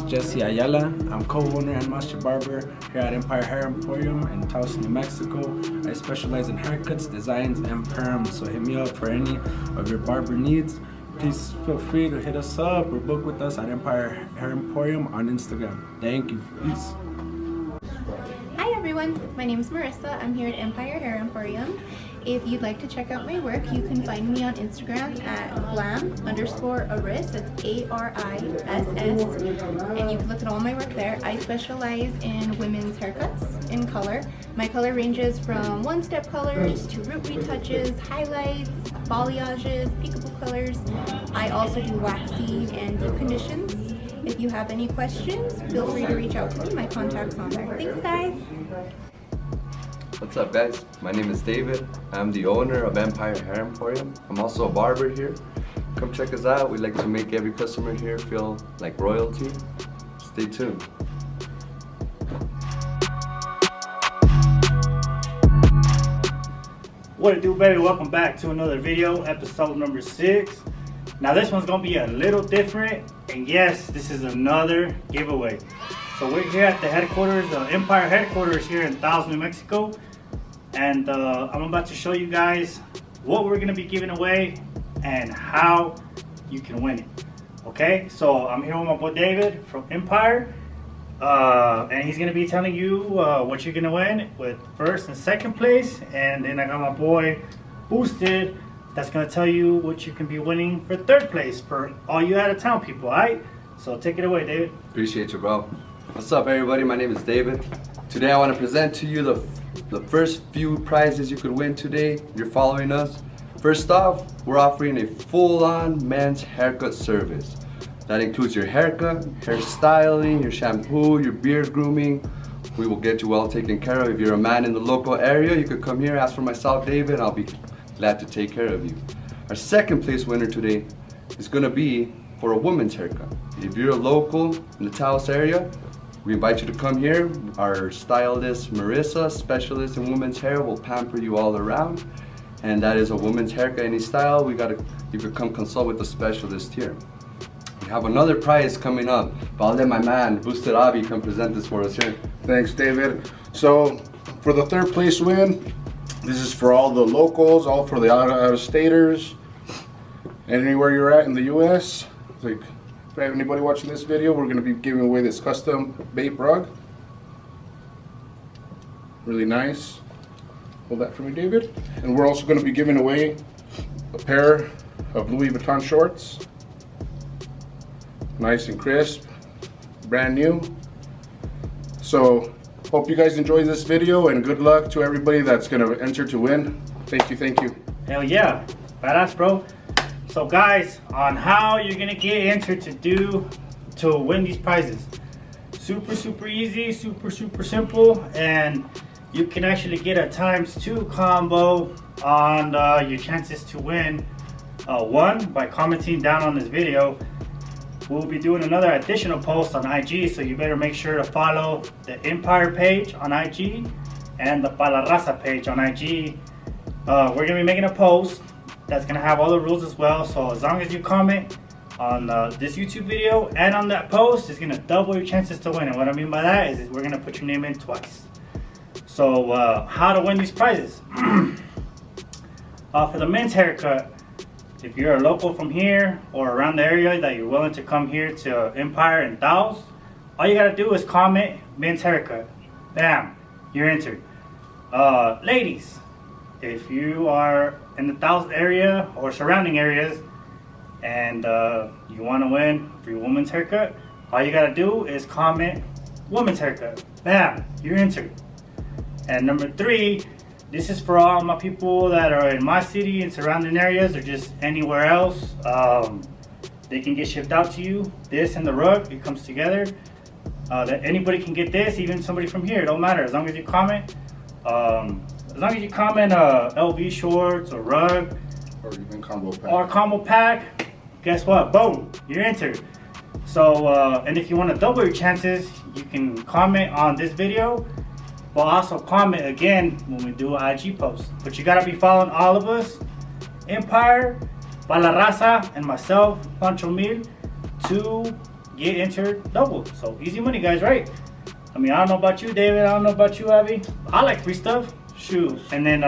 Jesse Ayala. I'm co-owner and master barber here at Empire Hair Emporium in Taos, New Mexico. I specialize in haircuts, designs, and perms, so hit me up for any of your barber needs. Please feel free to hit us up or book with us at Empire Hair Emporium on Instagram. Thank you. Peace. Hi everyone, my name is Marissa. I'm here at Empire Hair Emporium. If you'd like to check out my work, you can find me on Instagram at glam_aris. That's ARISS. And you can look at all my work there. I specialize in women's haircuts in color. My color ranges from one-step colors to root retouches, highlights, balayages, peekaboo colors. I also do waxing and deep conditions. If you have any questions, feel free to reach out to me. My contact's on there. Thanks, guys. What's up, guys? My name is David. I'm the owner of Empire Hair Emporium. I'm also a barber here. Come check us out. We like to make every customer here feel like royalty. Stay tuned. What it do, baby? Welcome back to another video, episode number 6. Now this one's gonna be a little different, and yes, this is another giveaway. So we're here at the headquarters, Empire headquarters here in Taos, New Mexico, and I'm about to show you guys what we're gonna be giving away and how you can win it. Okay, so I'm here with my boy David from Empire, and he's gonna be telling you what you're gonna win with first and second place, and then I got my boy Boosted that's gonna tell you what you can be winning for third place for all you out of town people. All right, so take it away, David. Appreciate you, bro. What's up, everybody? My name is David. Today I want to present to you the first few prizes you could win today if you're following us. First off, we're offering a full-on men's haircut service. That includes your haircut, hairstyling, your shampoo, your beard grooming. We will get you well taken care of. If you're a man in the local area, you could come here, ask for myself, David, and I'll be glad to take care of you. Our second place winner today is going to be for a woman's haircut. If you're a local in the Taos area, we invite you to come here. Our stylist Marissa, specialist in women's hair, will pamper you all around. And that is a woman's haircut, any style. You could come consult with the specialist here. We have another prize coming up, but I'll let my man, Boosted Avi, come present this for us here. Thanks, David. So for the third place win, this is for all the locals, all for the out-of-staters, anywhere you're at in the U.S. Like, if I have anybody watching this video, we're going to be giving away this custom bape rug. Really nice. Hold that for me, David. And we're also going to be giving away a pair of Louis Vuitton shorts. Nice and crisp, brand new. So hope you guys enjoyed this video, and good luck to everybody that's going to enter to win. Thank you, thank you. Hell yeah, badass, bro. So guys, on how you're gonna get entered to win these prizes. Super easy, super simple, and you can actually get a ×2 combo on your chances to win. One, by commenting down on this video. We'll be doing another additional post on IG, so you better make sure to follow the Empire page on IG and the Pa La Raza page on IG. We're gonna be making a post that's gonna have all the rules as well. So as long as you comment on this YouTube video and on that post, it's gonna double your chances to win. And what I mean by that is we're gonna put your name in twice. So how to win these prizes? For the men's haircut, if you're a local from here or around the area that you're willing to come here to Empire and Taos, all you gotta do is comment men's haircut. Bam, you're entered. Ladies, if you are in the Taos area or surrounding areas and you want to win for your woman's haircut, all you gotta do is comment woman's haircut. Bam, you're entered. And number 3, this is for all my people that are in my city and surrounding areas or just anywhere else. They can get shipped out to you. This and the rug, it comes together. That anybody can get this, even somebody from here, it don't matter as long as you comment. As long as you comment LV shorts or rug Or even combo pack, guess what? Boom, you're entered. So and if you want to double your chances, you can comment on this video, but also comment again when we do an IG post. But you gotta be following all of us, Empire, Pa La Raza, and myself, Pancho Mil, to get entered double. So easy money, guys, right? I mean, I don't know about you, David. I don't know about you, Abby. I like free stuff. Shoot. And then,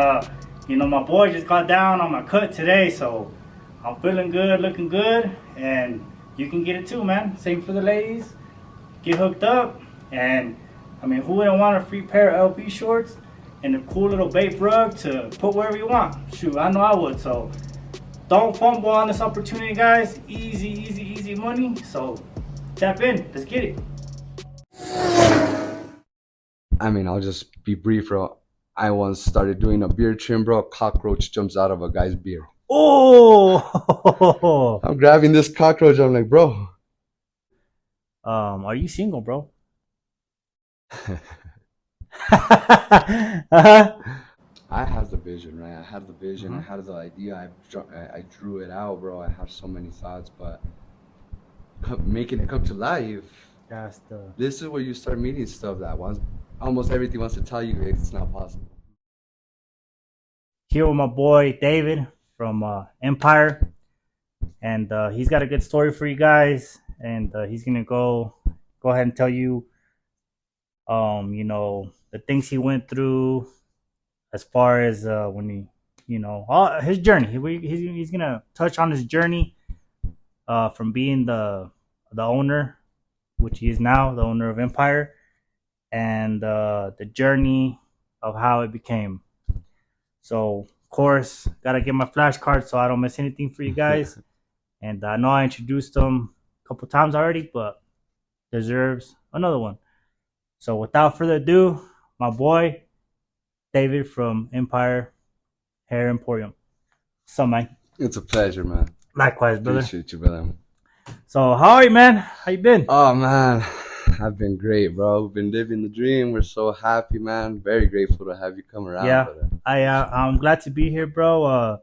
you know, my boy just got down on my cut today, so I'm feeling good, looking good, and you can get it too, man. Same for the ladies. Get hooked up, and I mean, who wouldn't want a free pair of LP shorts and a cool little babe rug to put wherever you want? Shoot, I know I would. So don't fumble on this opportunity, guys. Easy, easy, easy money. So tap in. Let's get it. I mean, I'll just be brief, bro. I once started doing a beard trim, bro. A cockroach jumps out of a guy's beard. Oh! I'm grabbing this cockroach. I'm like, bro. Are you single, bro? I had the vision, right? I had the vision. I had the idea. I drew it out, bro. I have so many thoughts, but making it come to life. This is where you start meeting stuff that almost everything wants to tell you it's not possible. Here with my boy David from Empire, and he's got a good story for you guys, and he's gonna go ahead and tell you, you know, the things he went through, as far as when he, you know, his journey. He's gonna touch on his journey from being the owner, which he is now, the owner of Empire, and the journey of how it became. So, of course, gotta get my flashcards so I don't miss anything for you guys. And I know I introduced him a couple times already, but deserves another one. So, without further ado, my boy David from Empire Hair Emporium. What's up, man? It's a pleasure, man. Likewise, brother. Appreciate you, brother. So, how are you, man? How you been? Oh, man. I've been great, bro. We've been living the dream. We're so happy, man. Very grateful to have you come around. Yeah, I'm glad to be here, bro.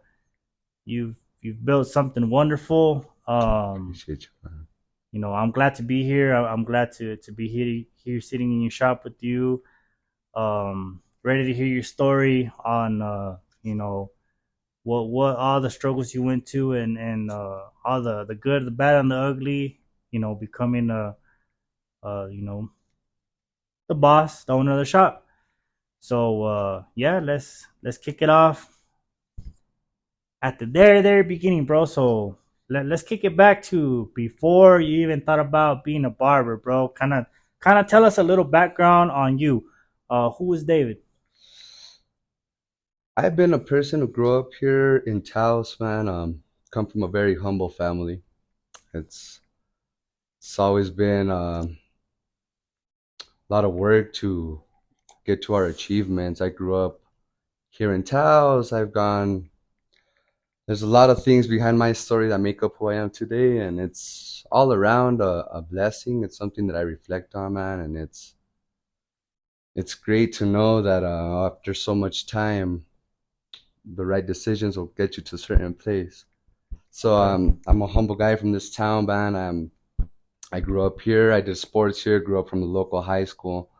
You've built something wonderful. Appreciate you, man. You know, I'm glad to be here. I'm glad to be here sitting in your shop with you. Ready to hear your story on you know, what all the struggles you went to, and all the good, the bad, and the ugly. You know, becoming you know, the boss, the owner of the shop. So yeah, let's kick it off at the very beginning, bro. So let's kick it back to before you even thought about being a barber, bro. Kind of tell us a little background on you. Who is David? I've been a person who grew up here in Taos, man. Come from a very humble family. It's always been a lot of work to get to our achievements. I grew up here in Taos. There's a lot of things behind my story that make up who I am today, and it's all around a blessing. It's something that I reflect on, man, and it's great to know that after so much time, the right decisions will get you to a certain place. So I'm a humble guy from this town, man. I grew up here. I did sports here. Grew up from the local high school.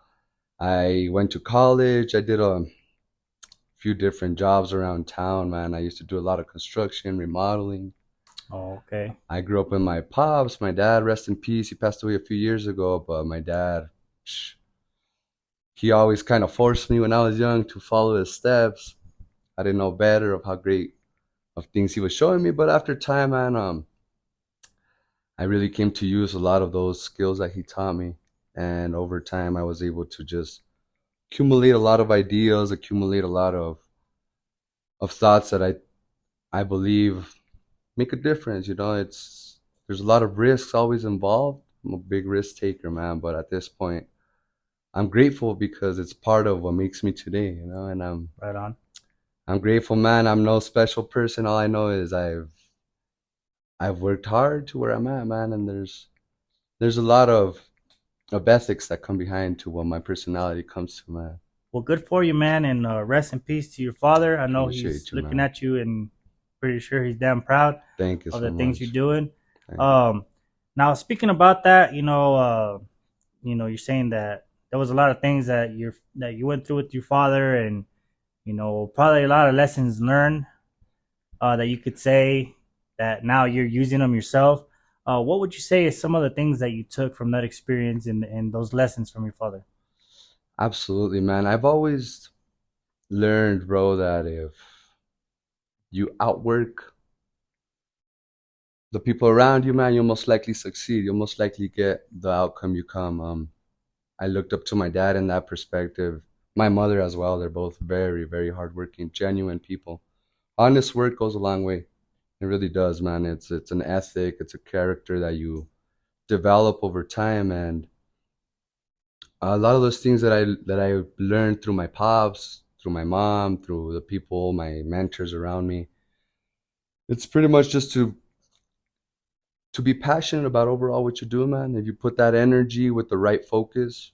I went to college. I did a few different jobs around town, man. I used to do a lot of construction, remodeling. Oh, okay. I grew up with my pops. My dad, rest in peace, he passed away a few years ago. But my dad, he always kind of forced me when I was young to follow his steps. I didn't know better of how great of things he was showing me. But after time, man, I really came to use a lot of those skills that he taught me. And over time, I was able to just accumulate a lot of ideas, accumulate a lot of thoughts that I believe make a difference. You know, there's a lot of risks always involved. I'm a big risk taker, man. But at this point, I'm grateful because it's part of what makes me today, you know, and Right on. I'm grateful, man. I'm no special person. All I know is I've worked hard to where I'm at, man, and there's a lot of ethics that come behind to what my personality comes to, man. Well, good for you, man, and rest in peace to your father. I know Appreciate he's you, looking man. at you, and pretty sure he's damn proud Thank you of so the much. things you're doing. Thank you. Now speaking about that, you know, you're saying that there was a lot of things that you went through with your father, and you know, probably a lot of lessons learned that you could say that now you're using them yourself. What would you say is some of the things that you took from that experience and those lessons from your father? Absolutely, man. I've always learned, bro, that if you outwork the people around you, man, you'll most likely succeed. You'll most likely get the outcome you come. I looked up to my dad in that perspective. My mother as well. They're both very, very hardworking, genuine people. Honest work goes a long way. It really does, man. It's an ethic. It's a character that you develop over time, and a lot of those things that I learned through my pops, through my mom, through the people, my mentors around me. It's pretty much just to be passionate about overall what you do, man. If you put that energy with the right focus,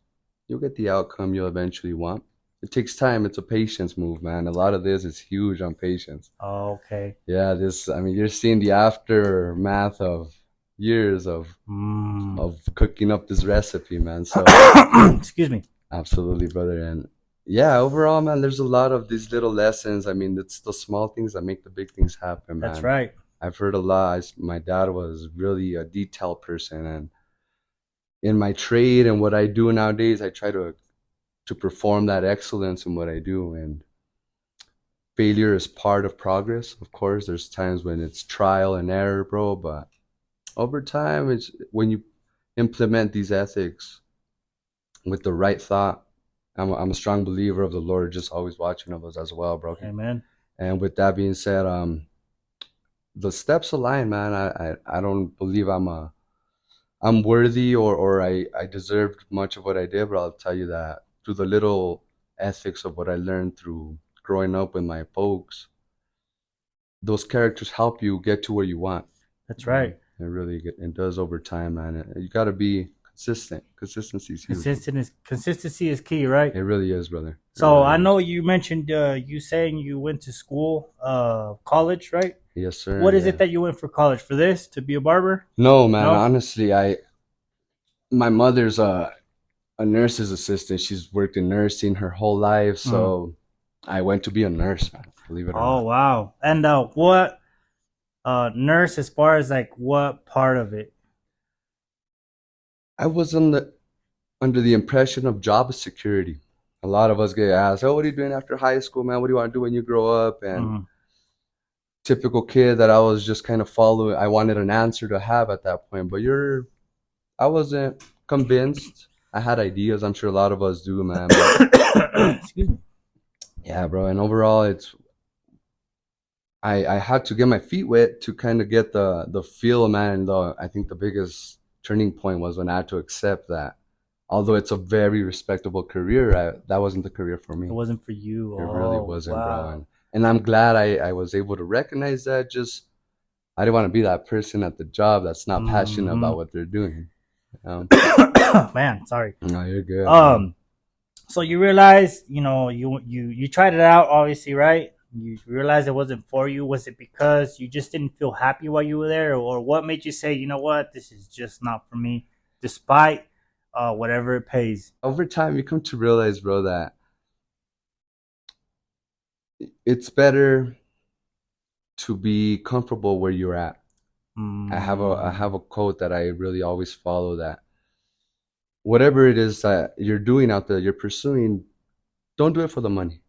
you'll get the outcome you'll eventually want. It takes time. It's a patience move, man. A lot of this is huge on patience. Oh, okay. Yeah, I mean, you're seeing the aftermath of years of cooking up this recipe, man. So, Excuse me. absolutely, brother. And yeah, overall, man, there's a lot of these little lessons. I mean, it's the small things that make the big things happen, man. That's right. I've heard a lot. My dad was really a detailed person, and in my trade and what I do nowadays, I try to perform that excellence in what I do. And failure is part of progress. Of course, there's times when it's trial and error, bro. But over time, it's when you implement these ethics with the right thought. I'm a strong believer of the Lord just always watching of us as well, bro. Amen. And with that being said, the steps align, man. I don't believe I'm worthy or I deserved much of what I did, but I'll tell you that through the little ethics of what I learned through growing up with my folks, those characters help you get to where you want. That's right. It does over time, man. You got to be consistent. Consistency is huge. Consistency is key, right? It really is, brother. So really I is. know you mentioned you saying you went to school, college, right? Yes, sir. What is yeah. it that you went for college for this to be a barber? No, man. No? Honestly, my mother's a nurse's assistant. She's worked in nursing her whole life, so I went to be a nurse, man. Believe it or Oh not. wow! And what nurse? As far as like what part of it? I was under the impression of job security. A lot of us get asked, "Oh, what are you doing after high school, man? What do you want to do when you grow up?" And typical kid that I was just kind of following. I wanted an answer to have at that point, but I wasn't convinced. I had ideas. I'm sure a lot of us do, man. But Excuse me. yeah, bro. And overall, I had to get my feet wet to kind of get the feel, man. I think the biggest turning point was when I had to accept that, although it's a very respectable career, that wasn't the career for me. It wasn't for you. It really Oh, wasn't, wow. bro. And I'm glad I was able to recognize that. Just I didn't want to be that person at the job that's not passionate about what they're doing. Man, sorry. No, you're good. Man. So you realized, you tried it out, obviously, right? You realized it wasn't for you. Was it because you just didn't feel happy while you were there, or what made you say, you know what, this is just not for me, despite whatever it pays? Over time, you come to realize, bro, that it's better to be comfortable where you're at. I have a quote that I really always follow, that whatever it is that you're doing out there, you're pursuing, don't do it for the money.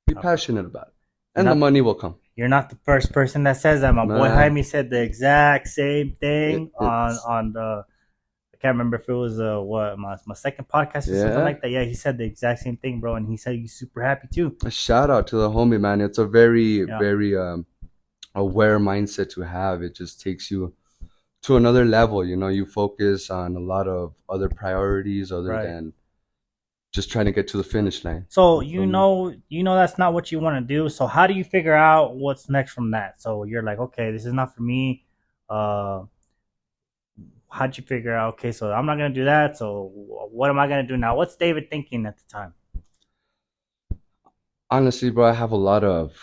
Be passionate about it, and the money will come. You're not the first person that says that. My boy Nah. Jaime said the exact same thing on the. I can't remember if it was my second podcast or something like that. Yeah, he said the exact same thing, bro, and he said he's super happy too. A shout out to the homie, man. It's a very aware mindset to have. It just takes you to another level. You focus on a lot of other priorities other than just trying to get to the finish line. So you know that's not what you want to do. So how do you figure out what's next from that? So you're like, okay, this is not for me. How'd you figure out, okay, so I'm not gonna do that, so what am I gonna do now? What's David thinking at the time? Honestly, bro, I have a lot of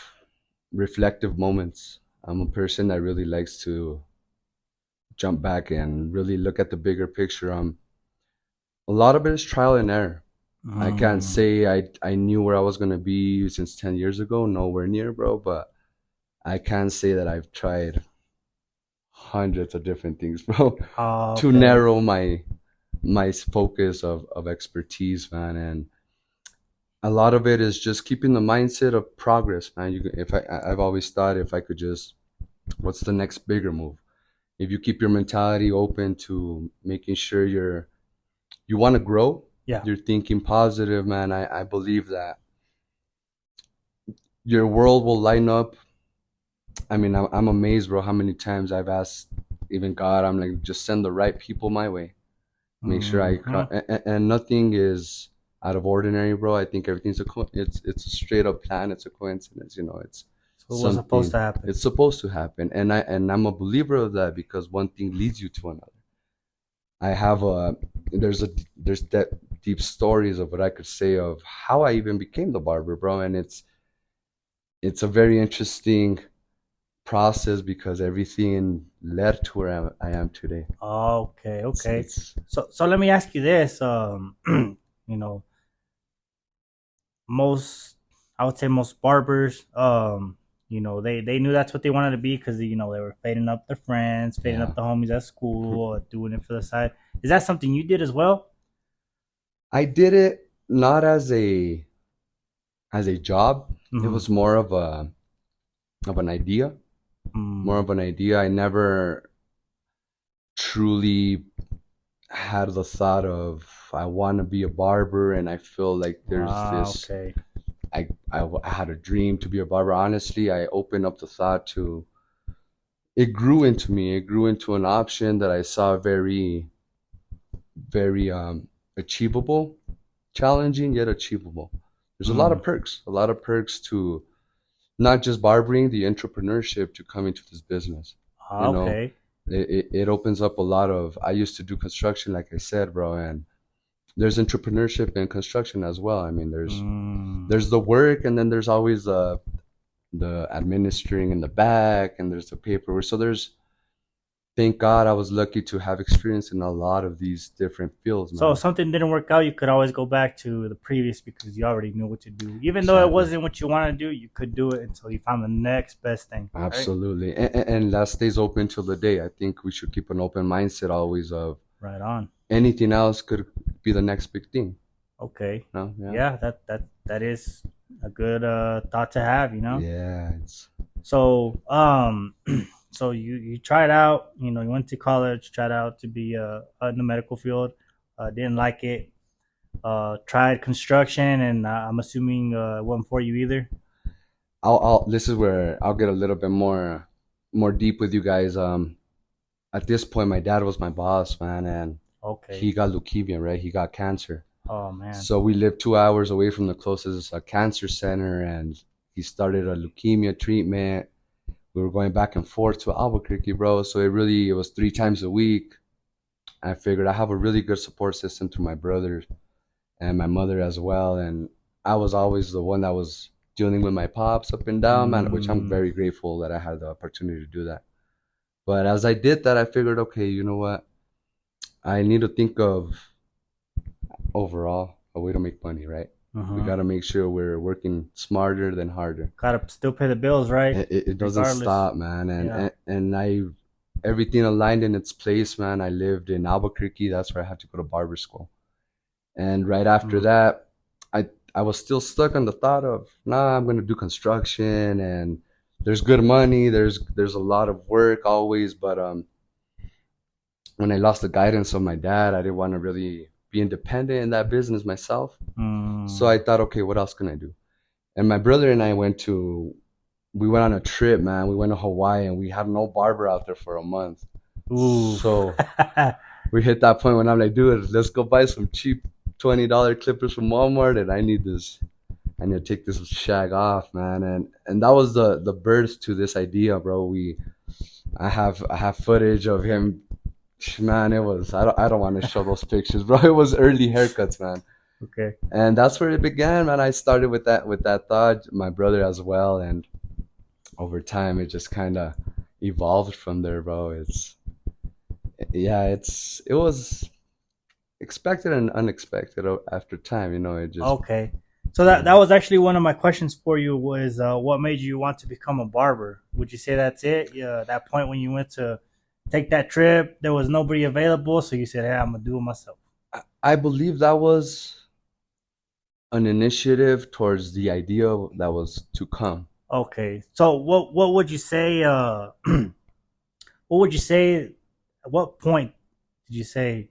reflective moments. I'm a person that really likes to jump back and really look at the bigger picture. A lot of it is trial and error. I can't say I knew where I was going to be since 10 years ago, nowhere near, bro, but I can say that I've tried hundreds of different things, bro, Oh, to okay. narrow my focus of expertise, man. And a lot of it is just keeping the mindset of progress, man. I've always thought if I could just, what's the next bigger move? If you keep your mentality open to making sure you want to grow, Yeah. you're thinking positive, man. I believe that your world will line up. I mean, I'm amazed, bro, how many times I've asked even God, I'm like, just send the right people my way. Make sure and nothing is out of ordinary, bro. I think everything's it's a straight up plan. It's a coincidence, you know. It's So it was supposed to happen. It's supposed to happen, and I'm a believer of that because one thing leads you to another. I have there's that deep stories of what I could say of how I even became the barber, bro, and it's a very interesting process because everything led to where I am today. Okay, okay. It's So let me ask you this. You know, I would say most barbers, you know, they knew that's what they wanted to be because you know they were fading up their friends, fading up the homies at school, doing it for the side. Is that something you did as well? I did it not as a job. It Mhm. was more of an idea. More of an idea. I never truly had the thought of I want to be a barber, and I feel like there's this. Okay. I had a dream to be a barber. Honestly, I opened up the thought to. It grew into me. It grew into an option that I saw very, very achievable, challenging yet achievable. There's a lot of perks to not just barbering, the entrepreneurship to come into this business. You know, Okay. it opens up a lot of. I used to do construction, like I said, bro, and there's entrepreneurship in construction as well. I mean, there's the work, and then there's always the administering in the back, and there's the paperwork. So thank God I was lucky to have experience in a lot of these different fields, man. So if something didn't work out, you could always go back to the previous because you already knew what to do. Even though it wasn't what you wanted to do, you could do it until you found the next best thing. Right? Absolutely. And that stays open till the day. I think we should keep an open mindset always of Right on. anything else could be the next big thing. Okay. No? Yeah, that is a good thought to have, you know? Yeah. So so you tried out, you know, you went to college, tried out to be in the medical field, didn't like it, tried construction, and I'm assuming it wasn't for you either. This is where I'll get a little bit more deep with you guys. At this point, my dad was my boss, man, and Okay. he got leukemia, right? He got cancer. Oh man. So we lived 2 hours away from the closest cancer center, and he started a leukemia treatment. We were going back and forth to Albuquerque, bro. So it was 3 times a week. I figured I have a really good support system through my brothers and my mother as well. And I was always the one that was dealing with my pops up and down, man, which I'm very grateful that I had the opportunity to do that. But as I did that, I figured, okay, you know what? I need to think of overall a way to make money, right? We got to make sure we're working smarter than harder. Gotta still pay the bills, right? It doesn't stop, man. And everything aligned in its place, man. I lived in Albuquerque. That's where I had to go to barber school. And right after that, I was still stuck on the thought of, nah, I'm gonna do construction, and there's good money. There's a lot of work always, but when I lost the guidance of my dad, I didn't want to really be independent in that business myself. So I thought, okay, what else can I do? And my brother and I went on a trip, man. We went to Hawaii, and we had no barber out there for a month. Ooh. So we hit that point when I'm like, dude, let's go buy some cheap $20 clippers from Walmart, and I need to take this shag off, man. And that was the birth to this idea, bro. I have footage of him. Man, it was, I don't want to show those pictures, bro. It was early haircuts, man. Okay. And that's where it began, man. I started with that thought, my brother as well, and over time it just kind of evolved from there, bro. It was expected and unexpected after time, you know. It just Okay. So that was actually one of my questions for you was what made you want to become a barber? Would you say that's it? Yeah, that point when you went to take that trip. There was nobody available, so you said, "Hey, I'm gonna do it myself." I believe that was an initiative towards the idea that was to come. Okay. So what would you say? What would you say? At what point did you say,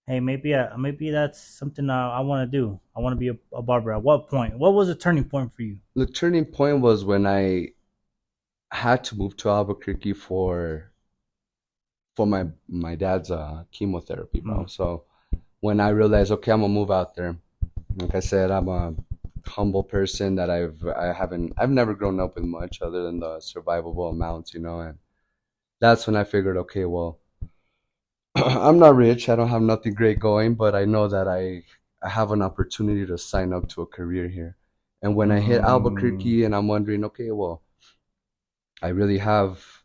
"Hey, maybe that's something I want to do. I want to be a barber." At what point? What was the turning point for you? The turning point was when I had to move to Albuquerque for my dad's chemotherapy, bro. So when I realized, okay, I'm gonna move out there. Like I said, I'm a humble person that I've never grown up with much other than the survivable amounts, and that's when I figured, okay, well, I'm not rich, I don't have nothing great going, but I know that I have an opportunity to sign up to a career here. And when I hit Albuquerque and I'm wondering, okay, well, I really have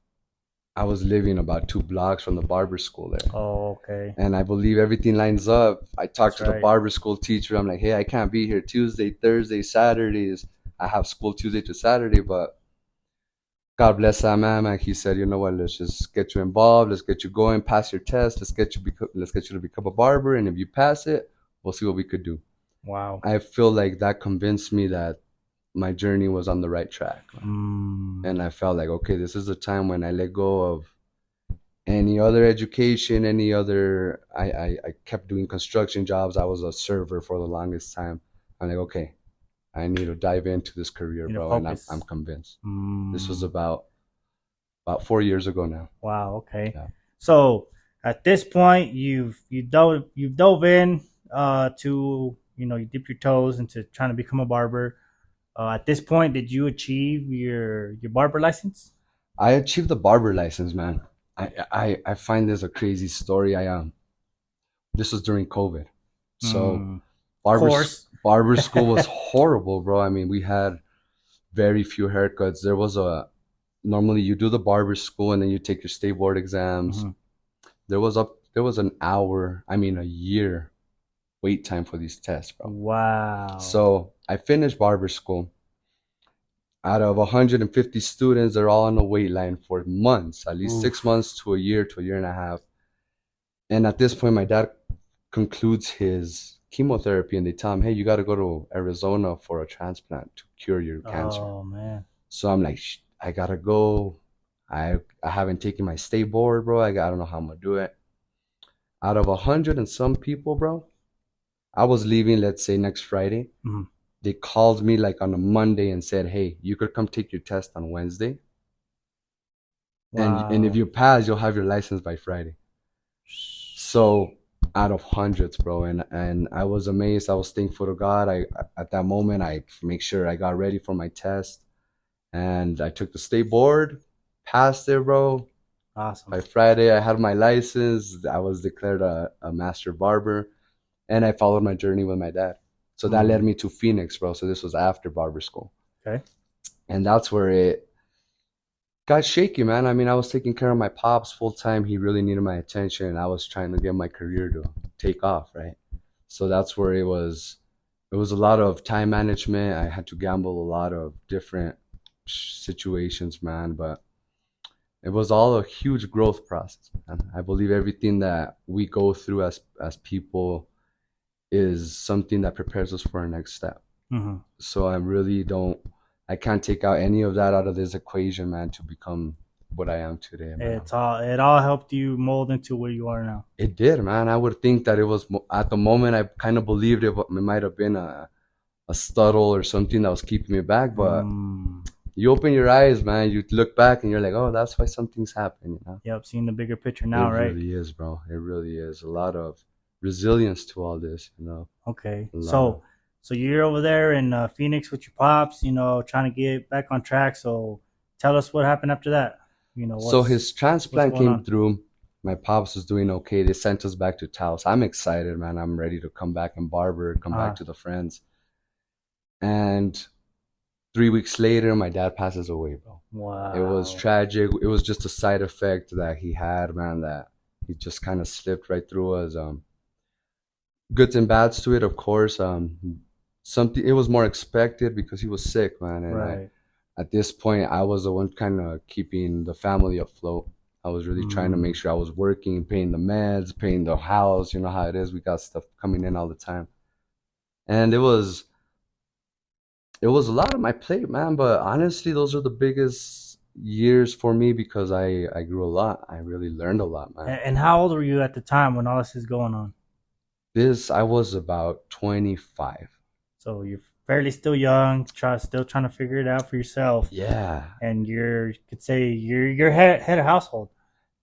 I was living about 2 blocks from the barber school there. Oh, okay. And I believe everything lines up. I talked to the right. barber school teacher. I'm like, hey, I can't be here Tuesday, Thursday, Saturdays. I have school Tuesday to Saturday, but God bless that man. Like he said, you know what? Let's just get you involved. Let's get you going. Pass your test. Let's get you to become a barber. And if you pass it, we'll see what we could do. Wow. I feel like that convinced me that my journey was on the right track. And I felt like, okay, this is the time when I let go of any other education, any other. I kept doing construction jobs. I was a server for the longest time. I'm like, okay, I need to dive into this career, bro, and I'm convinced. This was about 4 years ago now. Wow. Okay. Yeah. So at this point, you dove in to you dip your toes into trying to become a barber. At this point, did you achieve your barber license? I achieved the barber license, man. I find this a crazy story. This was during COVID, so barber school was horrible, bro. I mean, we had very few haircuts. There was normally you do the barber school and then you take your state board exams. There was a year wait time for these tests, bro. Wow. So I finished barber school. Out of 150 students, they're all on a wait line for months, at least 6 months to a year and a half. And at this point, my dad concludes his chemotherapy and they tell him, hey, you got to go to Arizona for a transplant to cure your cancer. Oh, man. So I'm like, I got to go. I haven't taken my state board, bro. I don't know how I'm going to do it. Out of 100 and some people, bro, I was leaving, let's say, next Friday. They called me like on a Monday and said, hey, you could come take your test on Wednesday. Wow. And if you pass, you'll have your license by Friday. So out of hundreds, bro. And I was amazed. I was thankful to God. At that moment, I make sure I got ready for my test. And I took the state board, passed it, bro. Awesome. By Friday, I had my license. I was declared a master barber. And I followed my journey with my dad. So that led me to Phoenix, bro. So this was after barber school. Okay. And that's where it got shaky, man. I mean, I was taking care of my pops full time. He really needed my attention. And I was trying to get my career to take off, right? So that's where it was a lot of time management. I had to gamble a lot of different situations, man. But it was all a huge growth process, man. I believe everything that we go through as people is something that prepares us for our next step. So I can't take out any of that out of this equation, man, to become what I am today, man. It all helped you mold into where you are now. It did, man. I would think that it was, at the moment, I kind of believed it might have been a stuttle or something that was keeping me back, but you open your eyes, man, you look back and you're like, oh, that's why something's happening, Yep, seeing the bigger picture now, right? It really is, bro. It really is. A lot of resilience to all this, Okay. So you're over there in Phoenix with your pops, trying to get back on track. So tell us what happened after that. So his transplant came through. My pops was doing okay. They sent us back to Taos. I'm excited, man. I'm ready to come back and barber, come back to the friends. And 3 weeks later, my dad passes away, bro. Wow. It was tragic. It was just a side effect that he had, man, that he just kind of slipped right through us. Goods and bads to it, of course. It was more expected because he was sick, man. And right. At this point, I was the one kind of keeping the family afloat. I was really trying to make sure I was working, paying the meds, paying the house. You know how it is. We got stuff coming in all the time. And it was a lot on my plate, man. But honestly, those are the biggest years for me because I grew a lot. I really learned a lot, man. And how old were you at the time when all this is going on? I was about 25. So you're fairly still young, still trying to figure it out for yourself. Yeah. And you could say you're head of household.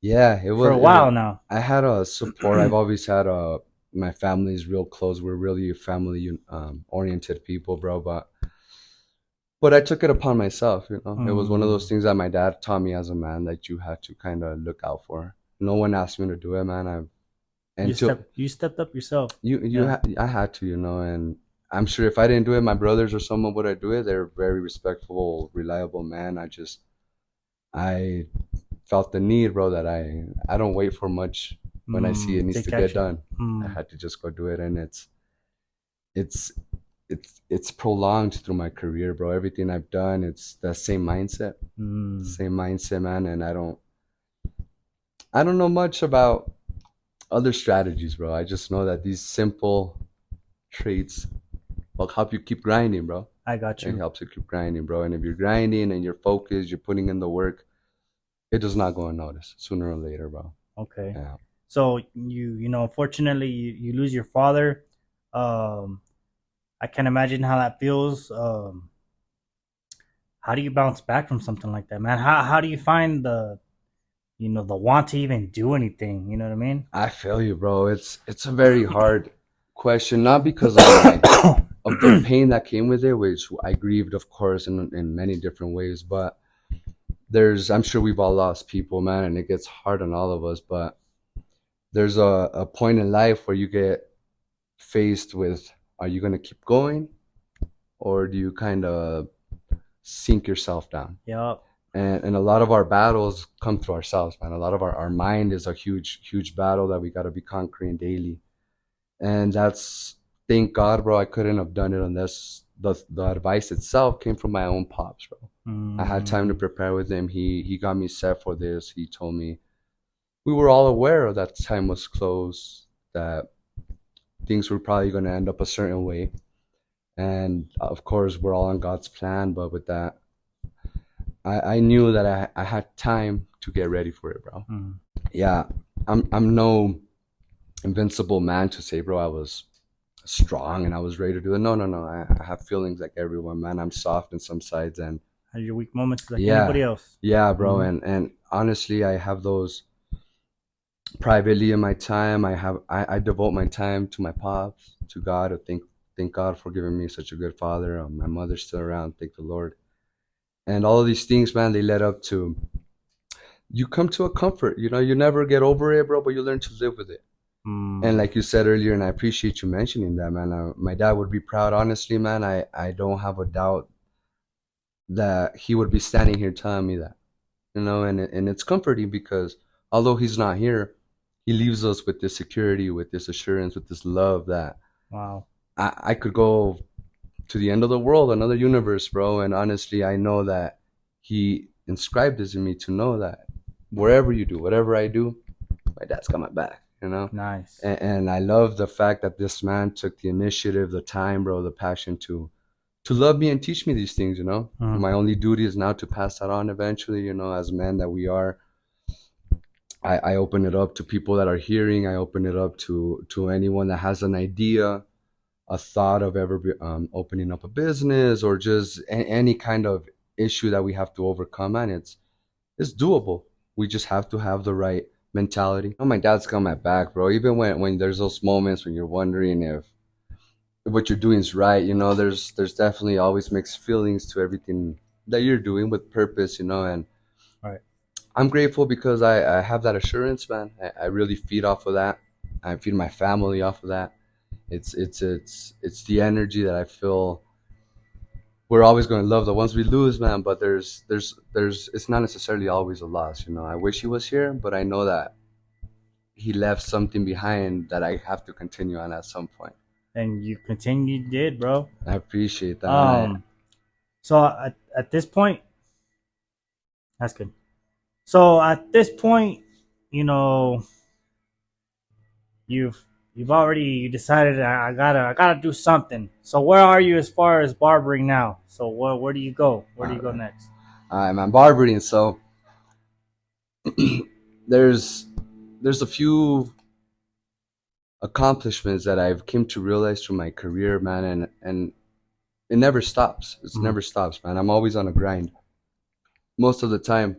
Yeah, it was for a while now. I had a support. I've always had my family's real close. We're really family oriented people, bro. But I took it upon myself, you know. It was one of those things that my dad taught me as a man that you had to kind of look out for. No one asked me to do it, man. You stepped up yourself. I had to, you know, and I'm sure if I didn't do it, my brothers or someone would have do it. They're very respectful, reliable man. I felt the need, bro, that I don't wait for much when I see it needs to get done. I had to just go do it, and it's prolonged through my career, bro. Everything I've done, it's the same mindset. Same mindset, man, and I don't know much about other strategies, bro. I just know that these simple traits will help you keep grinding, bro. I got you. It helps you keep grinding, bro. And if you're grinding and you're focused, you're putting in the work, it does not go unnoticed sooner or later, bro. Okay. Yeah. So you know, unfortunately, you lose your father. I can imagine how that feels. How do you bounce back from something like that, man? How do you find the want to even do anything? You know what I mean? I feel you, bro. It's a very hard question, not because of of the pain that came with it, which I grieved, of course, in many different ways. But I'm sure we've all lost people, man, and it gets hard on all of us. But there's a point in life where you get faced with, are you going to keep going, or do you kind of sink yourself down? Yep. And a lot of our battles come through ourselves, man. A lot of our mind is a huge battle that we got to be conquering daily. And thank God, bro, I couldn't have done it unless the advice itself came from my own pops, bro. I had time to prepare with him. He got me set for this. He told me we were all aware that time was close, that things were probably going to end up a certain way. And of course, we're all on God's plan. But with that, I knew that I had time to get ready for it, bro. Yeah, I'm no invincible man to say, bro, I was strong and I was ready to do it. No. I have feelings like everyone, man. I'm soft in some sides and have your weak moments like anybody else. Yeah, bro. And honestly, I have those privately in my time. I devote my time to my pops, to God. Thank God for giving me such a good father. My mother's still around. Thank the Lord. And all of these things, man, they led up to you come to a comfort. You know, you never get over it, bro, but you learn to live with it. And like you said earlier, and I appreciate you mentioning that, man. My dad would be proud. Honestly, man, I don't have a doubt that he would be standing here telling me that, you know, and it's comforting because although he's not here, he leaves us with this security, with this assurance, with this love that I could go to the end of the world, another universe, bro. And honestly, I know that he inscribed this in me to know that wherever you do, whatever I do, my dad's got my back, you know? Nice. And I love the fact that this man took the initiative, the time, bro, the passion to love me and teach me these things, you know? My only duty is now to pass that on eventually, you know, as men that we are. I open it up to people that are hearing. I open it up to anyone that has an idea, a thought of ever opening up a business or just any kind of issue that we have to overcome. And it's doable. We just have to have the right mentality. Oh, my dad's got my back, bro. Even when there's those moments when you're wondering if what you're doing is right, you know, there's definitely always mixed feelings to everything that you're doing with purpose, you know. And I'm grateful because I have that assurance, man. I really feed off of that. I feed my family off of that. It's the energy that I feel we're always going to love the ones we lose, man. But there's it's not necessarily always a loss, you know. I wish he was here, but I know that he left something behind that I have to continue on at some point. And you did, bro. I appreciate that. So at this point, that's good. So at this point, you know, you've already you decided I gotta do something. So where are you as far as barbering now? So where do you go? Where do you go next? I'm barbering, so there's there's a few accomplishments that I've came to realize through my career, man, and it never stops. It never stops, man. I'm always on a grind. Most of the time,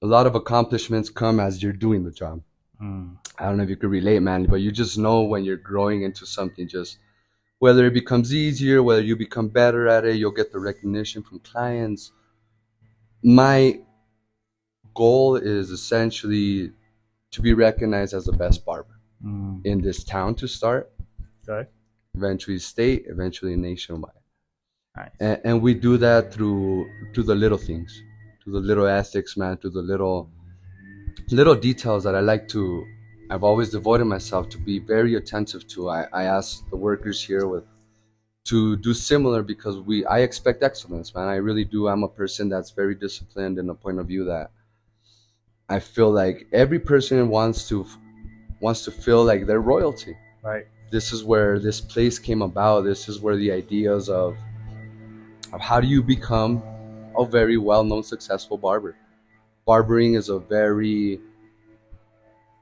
a lot of accomplishments come as you're doing the job. Mm. I don't know if you could relate, man, but you just know when you're growing into something, just whether it becomes easier, whether you become better at it, you'll get the recognition from clients. My goal is essentially to be recognized as the best barber in this town to start, Okay. eventually state, eventually nationwide. Nice. And we do that through the little things, through the little ethics, man, through the little details that I've always devoted myself to be very attentive to. I ask the workers here to do similar because I expect excellence, man. I really do. I'm a person that's very disciplined in the point of view that I feel like every person wants to feel like they're royalty. Right. This is where this place came about. This is where the ideas of how do you become a very well-known successful barber. Barbering is a very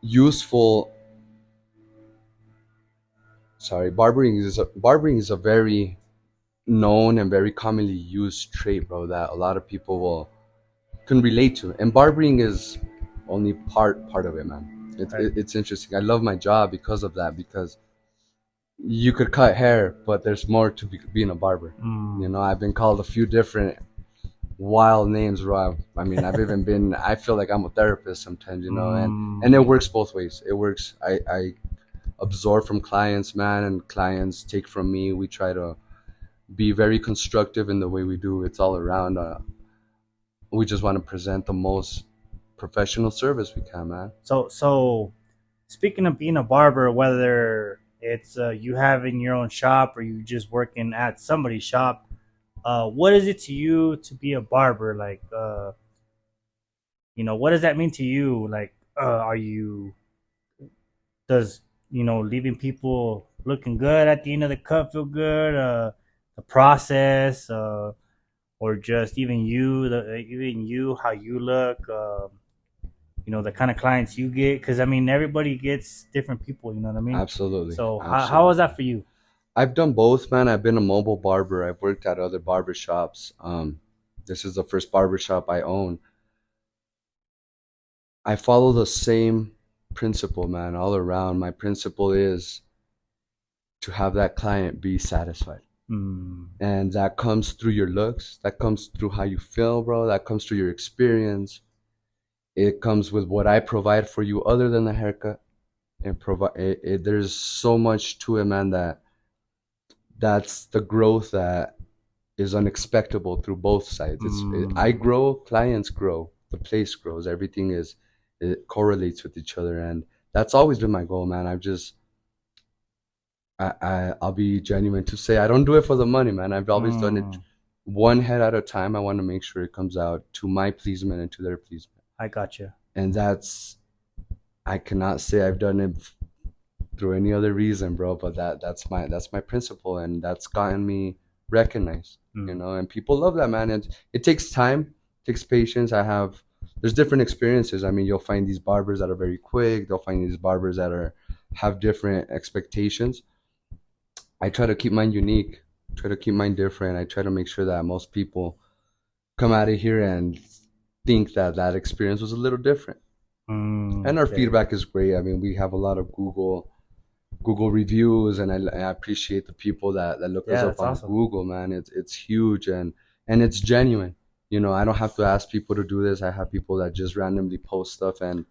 useful barbering is a very known and very commonly used trait, bro, that a lot of people can relate to. And barbering is only part of it, man. It's interesting. I love my job because of that, because you could cut hair, but there's more to being a barber. You know, I've been called a few different wild names, bro. I mean, I've even been, I feel like I'm a therapist sometimes, you know, and it works both ways. It works. I absorb from clients, man, and clients take from me. We try to be very constructive in the way we do. It's all around. We just want to present the most professional service we can, man. So speaking of being a barber, whether it's you having your own shop or you just working at somebody's shop, what is it to you to be a barber? Like, what does that mean to you? Like, does leaving people looking good at the end of the cut feel good? The process, or just even you, how you look, the kind of clients you get, because I mean everybody gets different people, you know what I mean? Absolutely. So Absolutely. how was that for you? I've done both, man. I've been a mobile barber. I've worked at other barber shops. This is the first barber shop I own. I follow the same principle, man, all around. My principle is to have that client be satisfied. And that comes through your looks. That comes through how you feel, bro. That comes through your experience. It comes with what I provide for you other than the haircut. And there's so much to it, man, that's the growth that is unexpected through both sides. I grow, clients grow, the place grows, everything it correlates with each other, and that's always been my goal, man. I'll be genuine to say I don't do it for the money, man. I've always done it one head at a time. I want to make sure it comes out to my pleasement and to their pleasement. I got you. And I cannot say I've done it through any other reason, bro, but that's my principle, and that's gotten me recognized, and people love that, man. And it takes time, it takes patience. There's different experiences. I mean, you'll find these barbers that are very quick, they'll find these barbers that have different expectations. I try to keep mine unique, try to keep mine different. I try to make sure that most people come out of here and think that experience was a little different. And our feedback is great. I mean, we have a lot of Google reviews, and I appreciate the people that look us up on awesome. Google, man. It's huge, and it's genuine. I don't have to ask people to do this. I have people that just randomly post stuff, and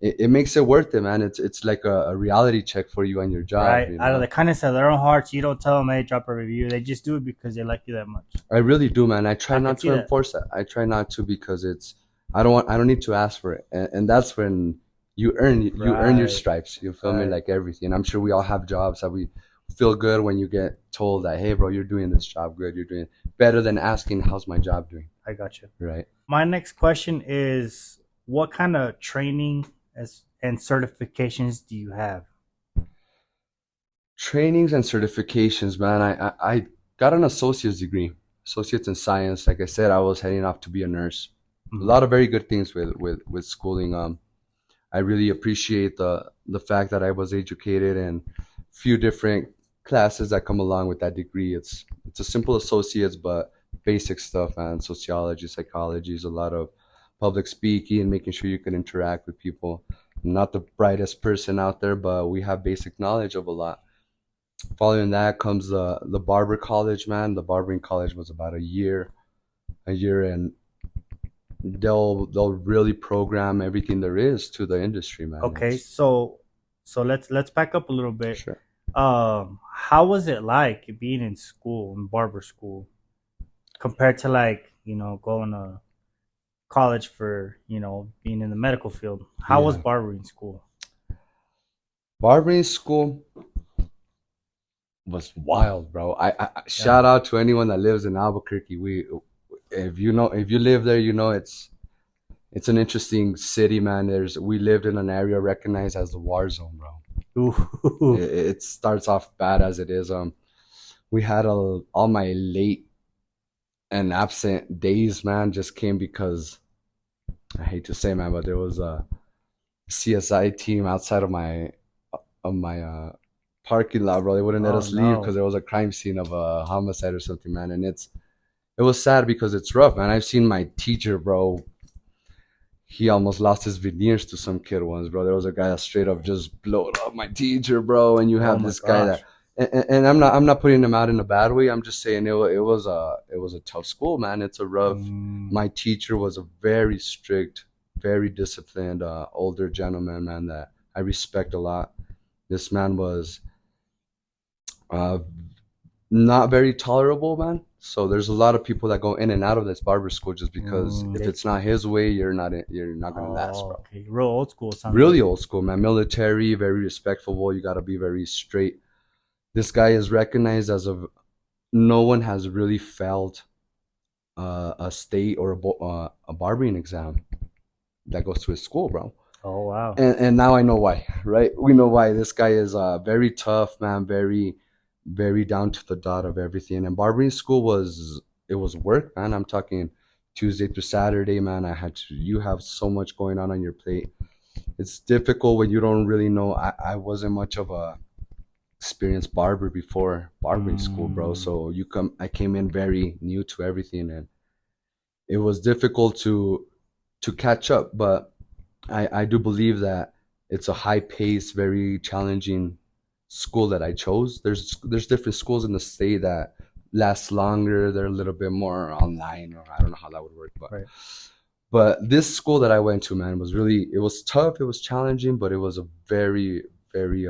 it makes it worth it, man. It's like a reality check for you on your job. Right. Out of the kindness of their own hearts, you don't tell them, hey, drop a review. They just do it because they like you that much. I really do, man. I try not to enforce that. I try not to, because I don't need to ask for it. And that's when you earn your stripes. You feel me? Like everything. I'm sure we all have jobs that we feel good when you get told that, hey, bro, you're doing this job good. You're doing better than asking, how's my job doing? I got you. right? My next question is, what kind of training and certifications do you have? Trainings and certifications, man. I got an associate's degree, associates in science. Like I said, I was heading off to be a nurse. A lot of very good things with schooling. I really appreciate the fact that I was educated in few different classes that come along with that degree. It's a simple associates, but basic stuff, man. Sociology, psychology is a lot of public speaking, making sure you can interact with people. I'm not the brightest person out there, but we have basic knowledge of a lot. Following that comes the barber college, man. The barbering college was about a year, and they'll really program everything there is to the industry, man. Okay, It's, so let's back up a little bit. sure. How was it like being in school, in barber school, compared to like, going to college for, being in the medical field? How was Yeah. barbering school? Barbering school was wild, bro. I shout out to anyone that lives in Albuquerque. If you live there, it's an interesting city, man. We lived in an area recognized as the war zone, bro. Ooh. It starts off bad as it is. We had all my late and absent days, man, just came because I hate to say, man, but there was a CSI team outside of my parking lot, bro. They wouldn't let Oh, us leave no. because there was a crime scene of a homicide or something, man. And it was sad because it's rough, man. I've seen my teacher, bro. He almost lost his veneers to some kid once, bro. There was a guy that straight up just blowed up my teacher, bro. And you have Oh my this guy gosh. and I'm not putting him out in a bad way. I'm just saying it was a tough school, man. It's a rough. My teacher was a very strict, very disciplined, older gentleman, man, that I respect a lot. This man was not very tolerable, man. So there's a lot of people that go in and out of this barber school just because if it's not his way, you're not gonna last, bro. Okay, real old school. Sounds Really like. old school, man. Military, very respectful. You gotta be very straight. This guy is recognized as no one has really failed a state or a barbering exam that goes to his school, bro. Oh wow. And now I know why, right? We know why. This guy is very tough, man. Very, very down to the dot of everything. And barbering school was work, man. I'm talking Tuesday through Saturday, man. You have so much going on your plate. It's difficult when you don't really know. I wasn't much of a experienced barber before barbering school, bro. So I came in very new to everything, and it was difficult to catch up. But I do believe that it's a high pace, very challenging school that I chose. There's different schools in the state that last longer. They're a little bit more online, or I don't know how that would work, but Right. but this school that I went to, man, it was tough, it was challenging, but it was a very, very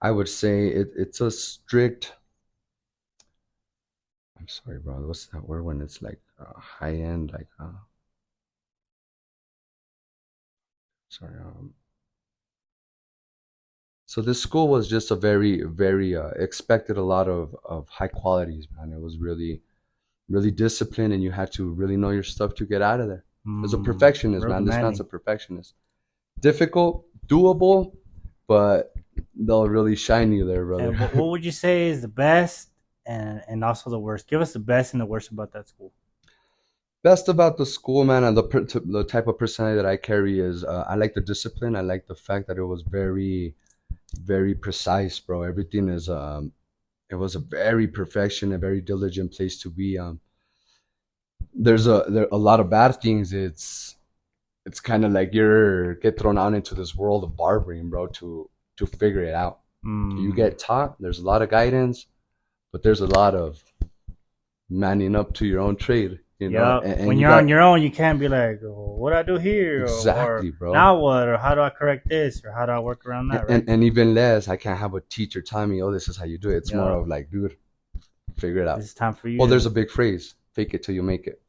I would say it's a strict. I'm sorry, bro. What's that word when it's like high end, like sorry. So this school was just a very, very expected a lot of high qualities, man. It was really, really disciplined, and you had to really know your stuff to get out of there. As a perfectionist, real man. This man's demanding. a perfectionist. Difficult, doable, but they'll really shine you there, brother. And what would you say is the best and also the worst? Give us the best and the worst about that school. Best about the school, man, and the type of personality that I carry is I like the discipline. I like the fact that it was very, very precise, bro. Everything is it was a very perfection, a very diligent place to be. There a lot of bad things. It's kind of like get thrown out into this world of barbering, bro, to figure it out. You get taught. There's a lot of guidance, but there's a lot of manning up to your own trade. You know, And when you're on your own, you can't be like, oh, what do I do here? Exactly, or, bro. Now what? Or how do I correct this? Or how do I work around that? Right? And even less, I can't have a teater tell me, oh, this is how you do it. It's Yeah. more of like, dude, figure it out. It's time for you. Well, there's a big phrase, fake it till you make it.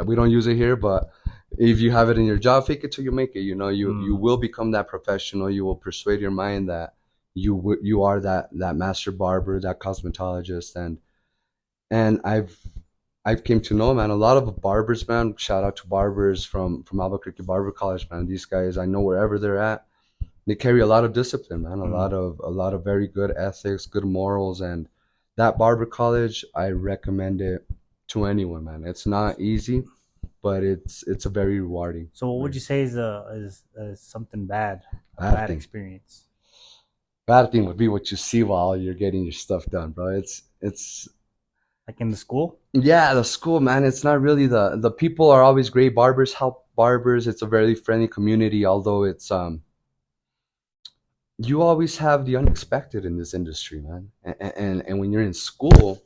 We don't use it here, but if you have it in your job, fake it till you make it. You know, you will become that professional. You will persuade your mind that you are that master barber, that cosmetologist, and And I've came to know, man, a lot of barbers, man. Shout out to barbers from Albuquerque Barber College, man. These guys, I know wherever they're at, they carry a lot of discipline, man. A lot of very good ethics, good morals, and that barber college, I recommend it to anyone, man. It's not easy, but it's a very rewarding. So what would you say is something bad, a Bad bad thing. experience? Bad thing would be what you see while you're getting your stuff done, bro. It's Like in the school? Yeah, the school, man. It's not really the people are always great. Barbers help barbers. It's a very friendly community, although it's you always have the unexpected in this industry, man. And when you're in school,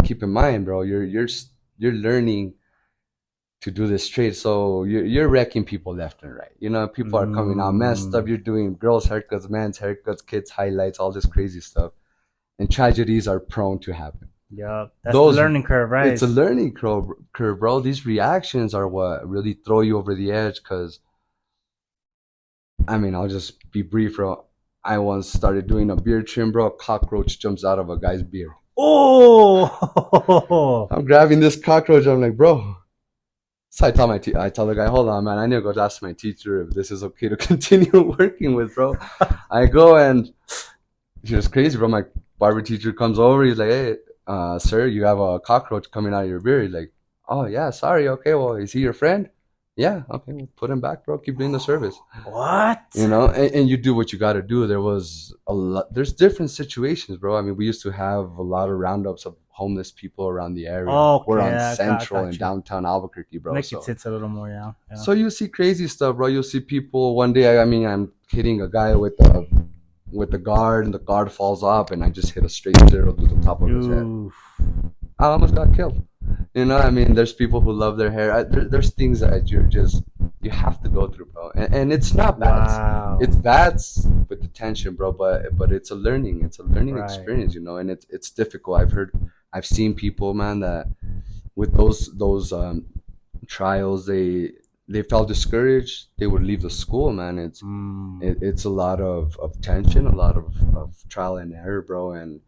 keep in mind, bro, you're learning to do this trade, so you're wrecking people left and right. You know, people are coming out messed up. You're doing girls' haircuts, men's haircuts, kids' highlights, all this crazy stuff, and tragedies are prone to happen. Yeah, that's Those- the learning curve, right? It's a learning curve, bro. These reactions are what really throw you over the edge. Cause, I mean, I'll just be brief, bro. I once started doing a beard trim, bro. A cockroach jumps out of a guy's beard. Oh, I'm grabbing this cockroach. I'm like, bro. So I tell the guy, hold on, man. I need to go ask my teacher if this is okay to continue working with, bro. I go and it's just crazy, bro. My barber teacher comes over. He's like, hey, sir, you have a cockroach coming out of your beard. He's like, oh yeah, sorry. Okay, well, is he your friend? Yeah. Okay, well, put him back, bro. Keep doing the service. what? You know, and you do what you got to do. There's different situations, bro. I mean, we used to have a lot of roundups of homeless people around the area. Oh, We're on okay, I Central got and you. downtown Albuquerque, bro. Makes So, it sits a little more, yeah. so you see crazy stuff, bro. You'll see people one day. I mean, I'm hitting a guy with the guard, and the guard falls off, and I just hit a straight zero to the top of his head. Oof. I almost got killed. You know, I mean, there's people who love their hair. There's things that you have to go through, bro. And it's not bad. Wow. It's bad with the tension, bro. But it's a learning Right. experience, you know. And it's difficult. I've seen people, man, that with those trials, they felt discouraged. They would leave the school, man. It's a lot of tension, a lot of trial and error, bro. And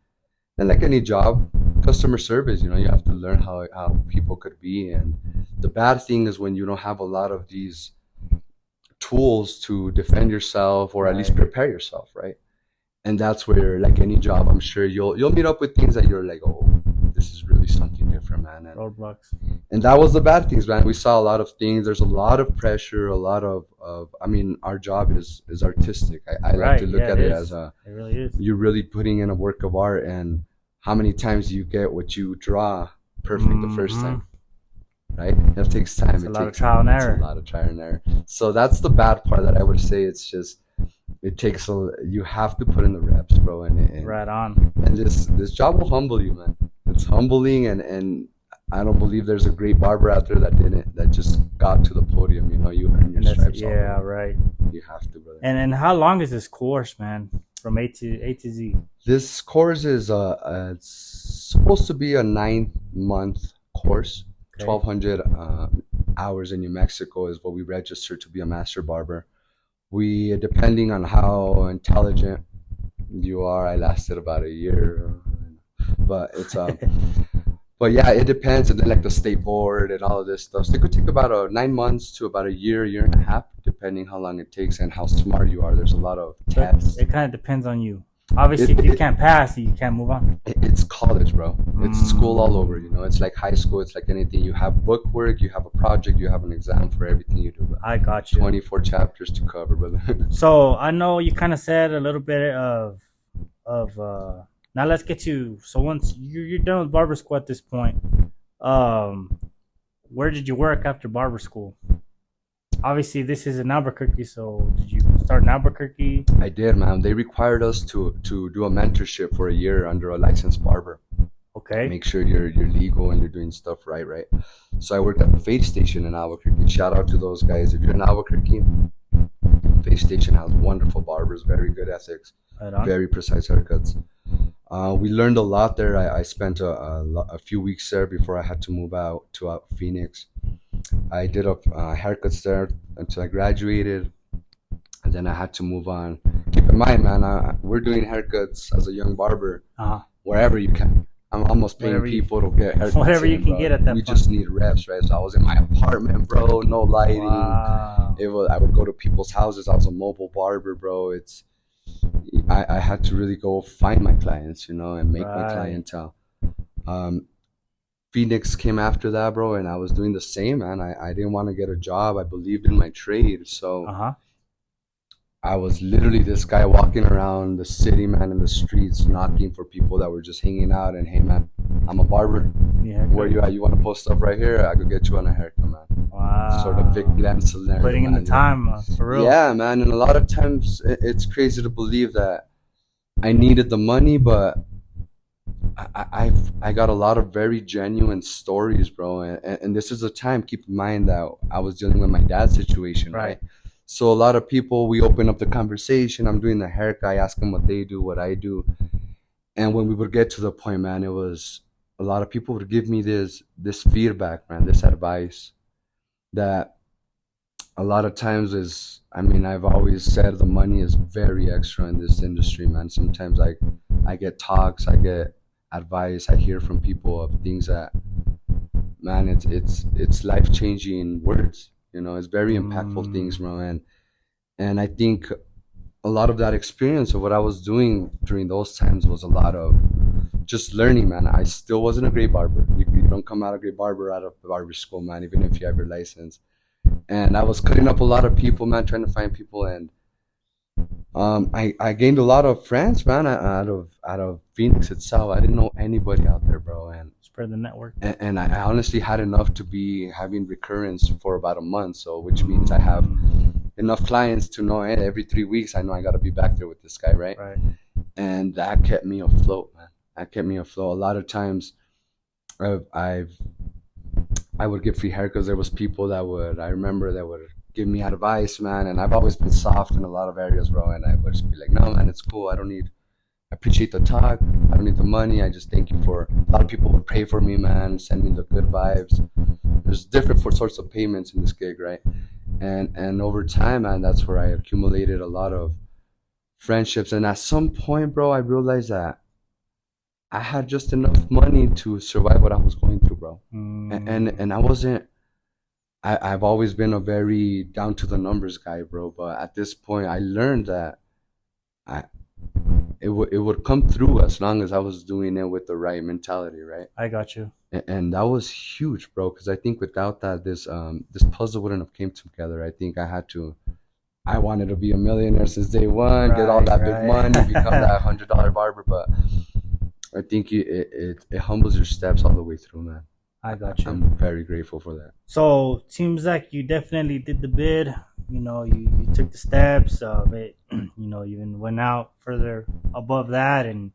like any job, customer service, you know, you have to learn how people could be. And the bad thing is when you don't have a lot of these tools to defend yourself or at least Right. prepare yourself, right? And that's where, like any job, I'm sure you'll meet up with things that you're like, oh, this is really something different, man. Roadblocks. And that was the bad things, man. We saw a lot of things. There's a lot of pressure, a lot of I mean, our job is artistic. I like Right, to look yeah, at it it is. as It really is. you're really putting in a work of art, and how many times you get what you draw perfect the first Mhm. time, right? That takes time. It's a It lot of takes trial and it's error. a lot of trial and error. So that's the bad part that I would say. It's just you have to put in the reps, bro, and Right on. and this job will humble you, man. It's humbling, and I don't believe there's a great barber out there that just got to the podium. You know, you earn your And that's, stripes. all yeah, over. right. You have to, brother. And how long is this course, man? From A to Z. This course is it's supposed to be a 9-month course. Okay. 1,200 hours in New Mexico is what we registered to be a master barber. We, depending on how intelligent you are, I lasted about a year, but it's but yeah, it depends. And then like the state board and all of this stuff. So it could take about 9 months to about a year and a half, depending how long it takes and how smart you are. There's a lot of tests. It kind of depends on you. Obviously, if you can't pass, you can't move on. It's college, bro. It's school all over, you know. It's like high school. It's like anything. You have book work, you have a project, you have an exam for everything you do, bro. I got you. 24 chapters to cover, brother. So I know you kind of said a little bit of now let's get to, so once you're done with barber school at this point, where did you work after barber school? Obviously this is in Albuquerque, so did you start in Albuquerque? I did, man. They required us to do a mentorship for a year under a licensed barber. Okay. Make sure you're legal and you're doing stuff right. So I worked at the Face Station in Albuquerque. Shout out to those guys. If you're in Albuquerque, Face Station has wonderful barbers, very good ethics, Right on. very precise haircuts. We learned a lot there. I spent a few weeks there before I had to move out to Phoenix. I did haircuts there until I graduated, and then I had to move on. Keep in mind, man, we're doing haircuts as a young barber Uh-huh. wherever you can. I'm almost paying people to get haircuts. Whatever you can get at that We point. just need reps, right? So I was in my apartment, bro. No lighting. Wow. I would go to people's houses. I was a mobile barber, bro. I had to really go find my clients, and make my clientele. Phoenix came after that, bro, and I was doing the same, man. I didn't want to get a job. I believed in my trade, so I was literally this guy walking around the city, man, in the streets, knocking for people that were just hanging out. And hey, man, I'm a barber. Yeah, Where you at? You want to post up right here? I could get you on a haircut, man. Wow. Sort of Vic Glenn scenario. Putting in the time, for real. Yeah, man. And a lot of times it's crazy to believe that I needed the money, but I got a lot of very genuine stories, bro. And this is a time, keep in mind that I was dealing with my dad's situation, right? So a lot of people, we open up the conversation. I'm doing the haircut. I ask them what they do, what I do. And when we would get to the point, man, it was a lot of people would give me this feedback, man, this advice that a lot of times is, I've always said the money is very extra in this industry, man. Sometimes I get talks, I get advice, I hear from people of things that, man, it's life-changing words. It's very impactful things, bro. And I think a lot of that experience of what I was doing during those times was a lot of just learning, man. I still wasn't a great barber. You don't come out a great barber out of barber school, man, even if you have your license. And I was cutting up a lot of people, man, trying to find people. And I gained a lot of friends, man, out of Phoenix itself. I didn't know anybody out there, bro. And spread the network. And I honestly had enough to be having recurrence for about a month. So which means I have enough clients to know, hey, every 3 weeks I know I got to be back there with this guy, right? And that kept me afloat, man. That kept me afloat. A lot of times I would get free haircuts. There was people I remember that would give me advice, man. And I've always been soft in a lot of areas, bro. And I would just be like, no, man, it's cool. I appreciate the talk. I don't need the money. I just thank you for, a lot of people would pray for me, man, send me the good vibes. There's different sorts of payments in this gig, right? And over time, man, that's where I accumulated a lot of friendships. And at some point, bro, I realized that I had just enough money to survive what I was going through, bro. And I wasn't, I've always been a very down to the numbers guy, bro. But at this point, I learned that it would come through as long as I was doing it with the right mentality, right? I got you. And that was huge, bro. Because I think without that, this puzzle wouldn't have came together. I think I wanted to be a millionaire since day one, get all that big money, become that $100 barber. But I think it humbles your steps all the way through, man. I got you. I'm very grateful for that. So seems like you definitely did the bid. You took the steps of it. You even went out further above that and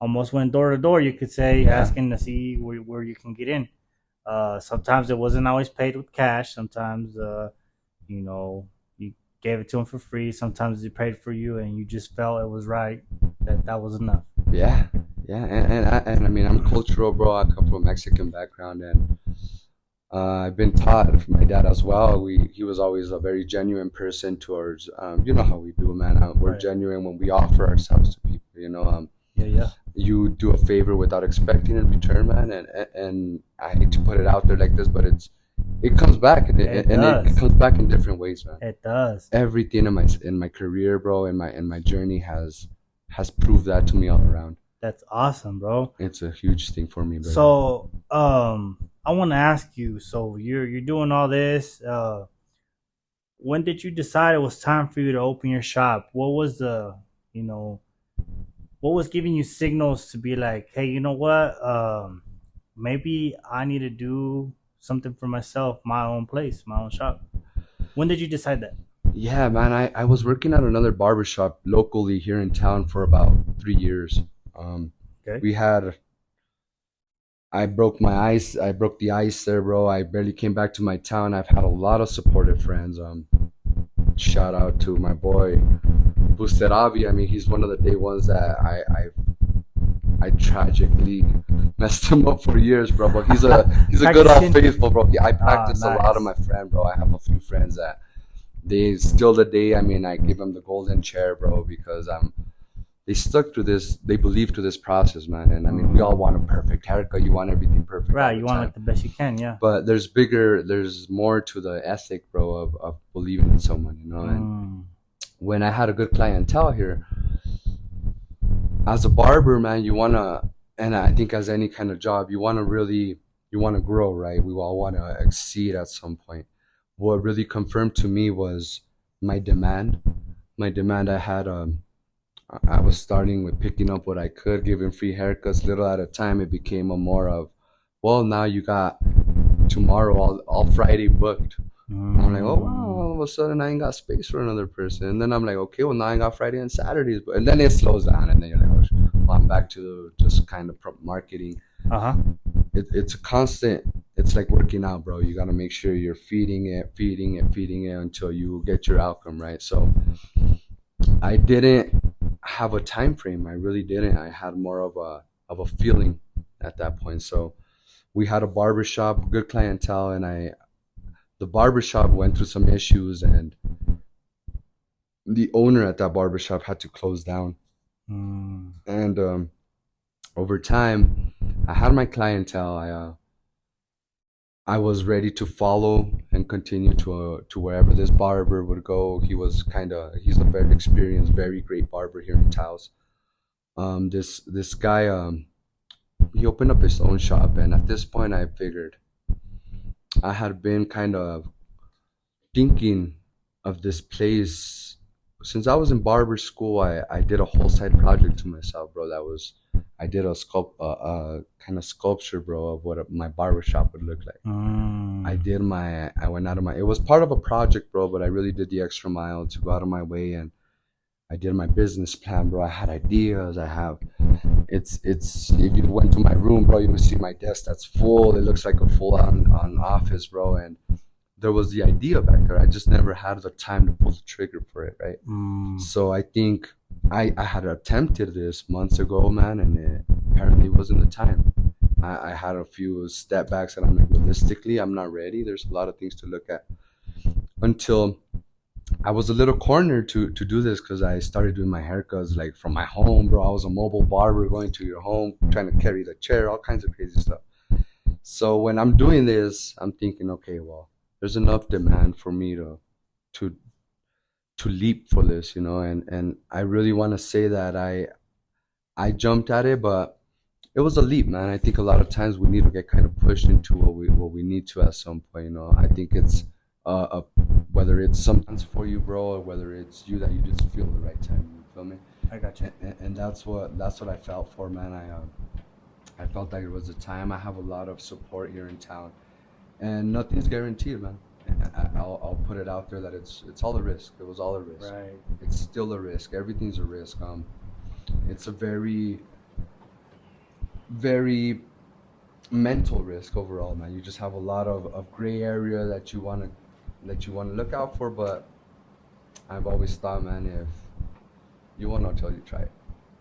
almost went door to door, you could say, asking to see where you can get in. Sometimes it wasn't always paid with cash. Sometimes, you gave it to them for free. Sometimes they paid for you, and you just felt it was right. That was enough. Yeah. And I'm cultural, bro. I come from a Mexican background, and I've been taught from my dad as well. He was always a very genuine person towards, you know how we do, man. We're genuine when we offer ourselves to people, You do a favor without expecting in return, man. And I hate to put it out there like this, but it comes back, and it comes back in different ways, man. It does. Everything in my career, bro, in my journey has proved that to me all around. That's awesome, bro. It's a huge thing for me, bro. So, I want to ask you. So you're doing all this. When did you decide it was time for you to open your shop? What was what was giving you signals to be like, hey, you know what? Maybe I need to do something for myself, my own place, my own shop. When did you decide that? Yeah, man. I was working at another barbershop locally here in town for about 3 years. I broke the ice there, bro. I barely came back to my town. I've had a lot of supportive friends. Shout out to my boy Busteravi. He's one of the day ones that I tragically messed him up for years, bro. But he's a good old faithful, bro. I practice a lot of my friend, bro. I have a few friends that they still the day. I give them the golden chair, bro, because they stuck to this, they believe to this process, man. And I mean, we all want a perfect haircut. You want everything perfect. Right, all the you want time. like the best you can, yeah. But there's more to the ethic, bro, of believing in someone, you know. And when I had a good clientele here, as a barber, man, you wanna, and I think as any kind of job, you wanna grow, right? We all wanna exceed at some point. What really confirmed to me was my demand. My demand, I was starting with picking up what I could, giving free haircuts little at a time. It became a more of, well, now you got tomorrow all Friday booked. I'm like, oh wow, all of a sudden I ain't got space for another person. And then I'm like, okay, well now I got Friday and Saturdays. And then it slows down, and then you're like, oh, well, I'm back to just kind of marketing. It's a constant. It's like working out, bro. You got to make sure you're feeding it until you get your outcome, right? So I didn't have a time frame. I really didn't. I had more of a feeling at that point. So we had a barbershop, good clientele, and the barbershop went through some issues, and the owner at that barbershop had to close down. And over time, I had my clientele. I was ready to follow and continue to wherever this barber would go. He's a very experienced, very great barber here in Taos. This guy, he opened up his own shop, and at this point I figured I had been kind of thinking of this place since I was in barber school. I did a whole side project to myself, bro. I did a kind of sculpture, bro, of what my barber shop would look like. I went out of it was part of a project, bro, but I really did the extra mile to go out of my way, and I did my business plan, bro. I had ideas. It's if you went to my room, bro, you would see my desk that's full. It looks like a full on office, bro. And there was the idea back there. I just never had the time to pull the trigger for it, right? So I think I had attempted this months ago, man, and it apparently wasn't the time. I had a few step backs, and I'm like, realistically, I'm not ready. There's a lot of things to look at. Until I was a little cornered to do this, because I started doing my haircuts like from my home, bro. I was a mobile barber going to your home, trying to carry the chair, all kinds of crazy stuff. So when I'm doing this, I'm thinking, okay, well, there's enough demand for me to leap for this, you know. And I really want to say that I jumped at it, but it was a leap, man. I think a lot of times we need to get kind of pushed into what we need to at some point, you know. I think it's whether it's sometimes for you, bro, or whether it's you that you just feel the right time. You feel me? I got you. And that's what I felt for, man. I felt like it was a time. I have a lot of support here in town, and nothing's guaranteed, man. I'll put it out there that it's all a risk. It was all a risk. Right. It's still a risk. Everything's a risk. It's a very, very mental risk overall, man. You just have a lot of gray area that you want to look out for. But I've always thought, man, if you won't know until you try it.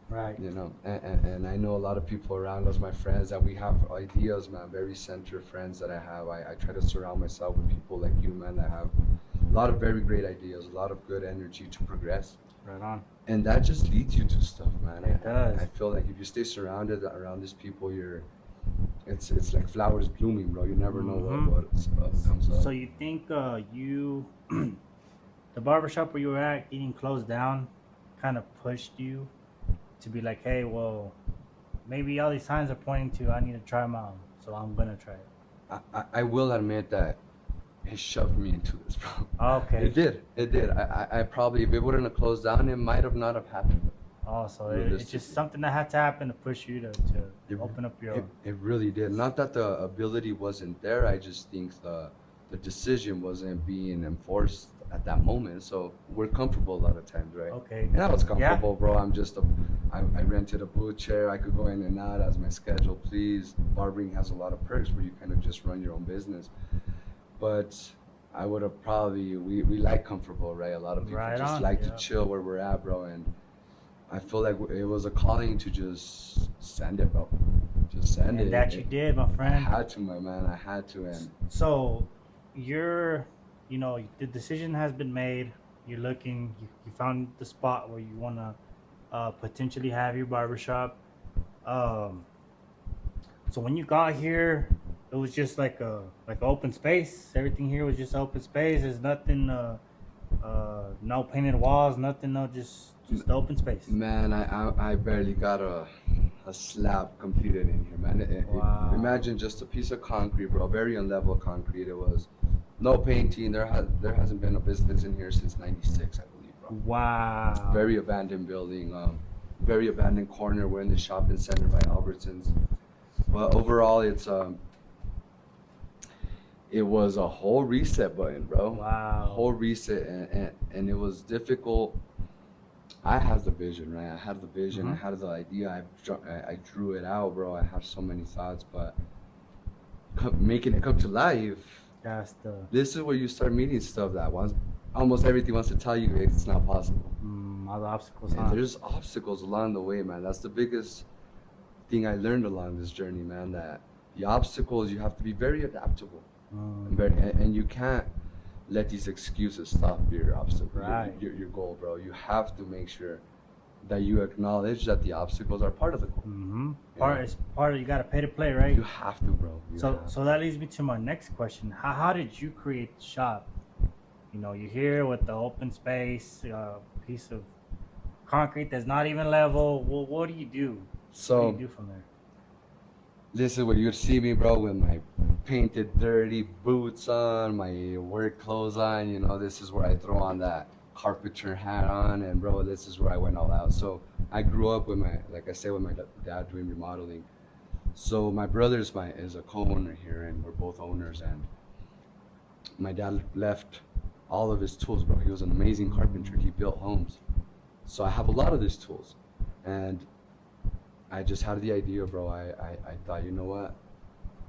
Right. You know, and I know a lot of people around us, my friends, that we have ideas, man, very centered friends that I have. I try to surround myself with people like you, man, that have a lot of very great ideas, a lot of good energy to progress. Right on. And that just leads you to stuff, man. It does. I feel like if you stay surrounded around these people, it's like flowers blooming, bro. You never know what comes up. So you think the barbershop where you were at getting closed down kind of pushed you to be like, hey, well, maybe all these signs are pointing to I need to try them out, so I'm gonna try it. I will admit that it shoved me into this, bro. Okay. It did. I probably, if it wouldn't have closed down, it might have not have happened. Oh, so it's just something that had to happen to push you to open up your own. It really did. Not that the ability wasn't there. I just think the decision wasn't being enforced at that moment. So we're comfortable a lot of times, right? Okay. And I was comfortable, bro. I rented a booth chair. I could go in and out as my schedule please. Barbering has a lot of perks where you kind of just run your own business. But I would have probably, we like comfortable, right? A lot of people to chill where we're at, bro. And I feel like it was a calling to just send it, bro. Just send it. And that you did, my friend. I had to, my man. I had to. And so the decision has been made. You're looking. You found the spot where you want to potentially have your barbershop. So when you got here, it was just like a open space. Everything here was just open space. There's nothing, no painted walls, nothing, no just open space. Man, I barely got a slab completed in here, man. Wow. Imagine just a piece of concrete, bro. Very unlevel concrete. It was no painting. There hasn't been a business in here since '96, I believe, bro. Wow. Very abandoned building. Very abandoned corner. We're in the shopping center by Albertsons. But overall, it was a whole reset button, bro. Wow. A whole reset, and it was difficult. I had the vision, right? I had the vision. Mhm. I had the idea. I drew it out, bro. I had so many thoughts, but making it come to life. That's the This is where you start meeting stuff that almost everything wants to tell you it's not possible. all the obstacles. And Huh? there's obstacles along the way, man. That's the biggest thing I learned along this journey, man. That the obstacles, you have to be very adaptable, and you can't let these excuses stop your obstacle, Right. your goal, bro. You have to make sure that you acknowledge that the obstacles are part of the goal. Mm-hmm. Yeah. It's part of you got to pay to play, right? You have to, bro. You have to. So that leads me to my next question. How did you create the shop? You know, you're here with the open space, piece of concrete that's not even level. Well, what do you do? So What do you do from there? this is where you'd see me, bro, with my painted, dirty boots on, my work clothes on. You know, this is where I throw on that carpenter hat on, and bro, this is where I went all out. So I grew up with like I said, with my dad doing remodeling. So my brother is a co-owner here, and we're both owners. And my dad left all of his tools, bro. He was an amazing carpenter. He built homes. So I have a lot of these tools, and I just had the idea, bro. I thought, you know what?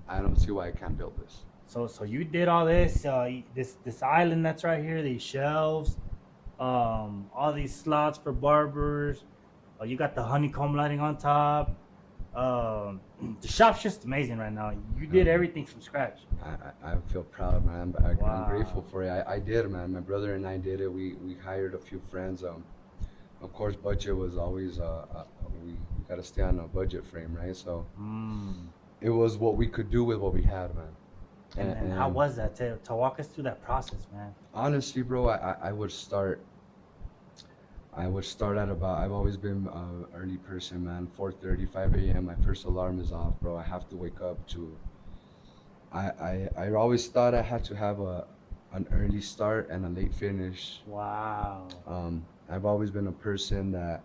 I don't see why I can't build this. So you did all this, this island that's right here, these shelves, all these slots for barbers. You got the honeycomb lighting on top. The shop's just amazing right now. You did everything from scratch. I feel proud, man. I'm Wow. grateful for it. I did, man. My brother and I did it. We hired a few friends. Of course, budget was always we got to stay on a budget frame, right? So it was what we could do with what we had, man. And how was that? To walk us through that process, man. Honestly, bro, I would start at about, I've always been an early person, man. 4:30, 5 a.m. My first alarm is off, bro. I have to wake up to. I always thought I had to have an early start and a late finish. Wow. I've always been a person that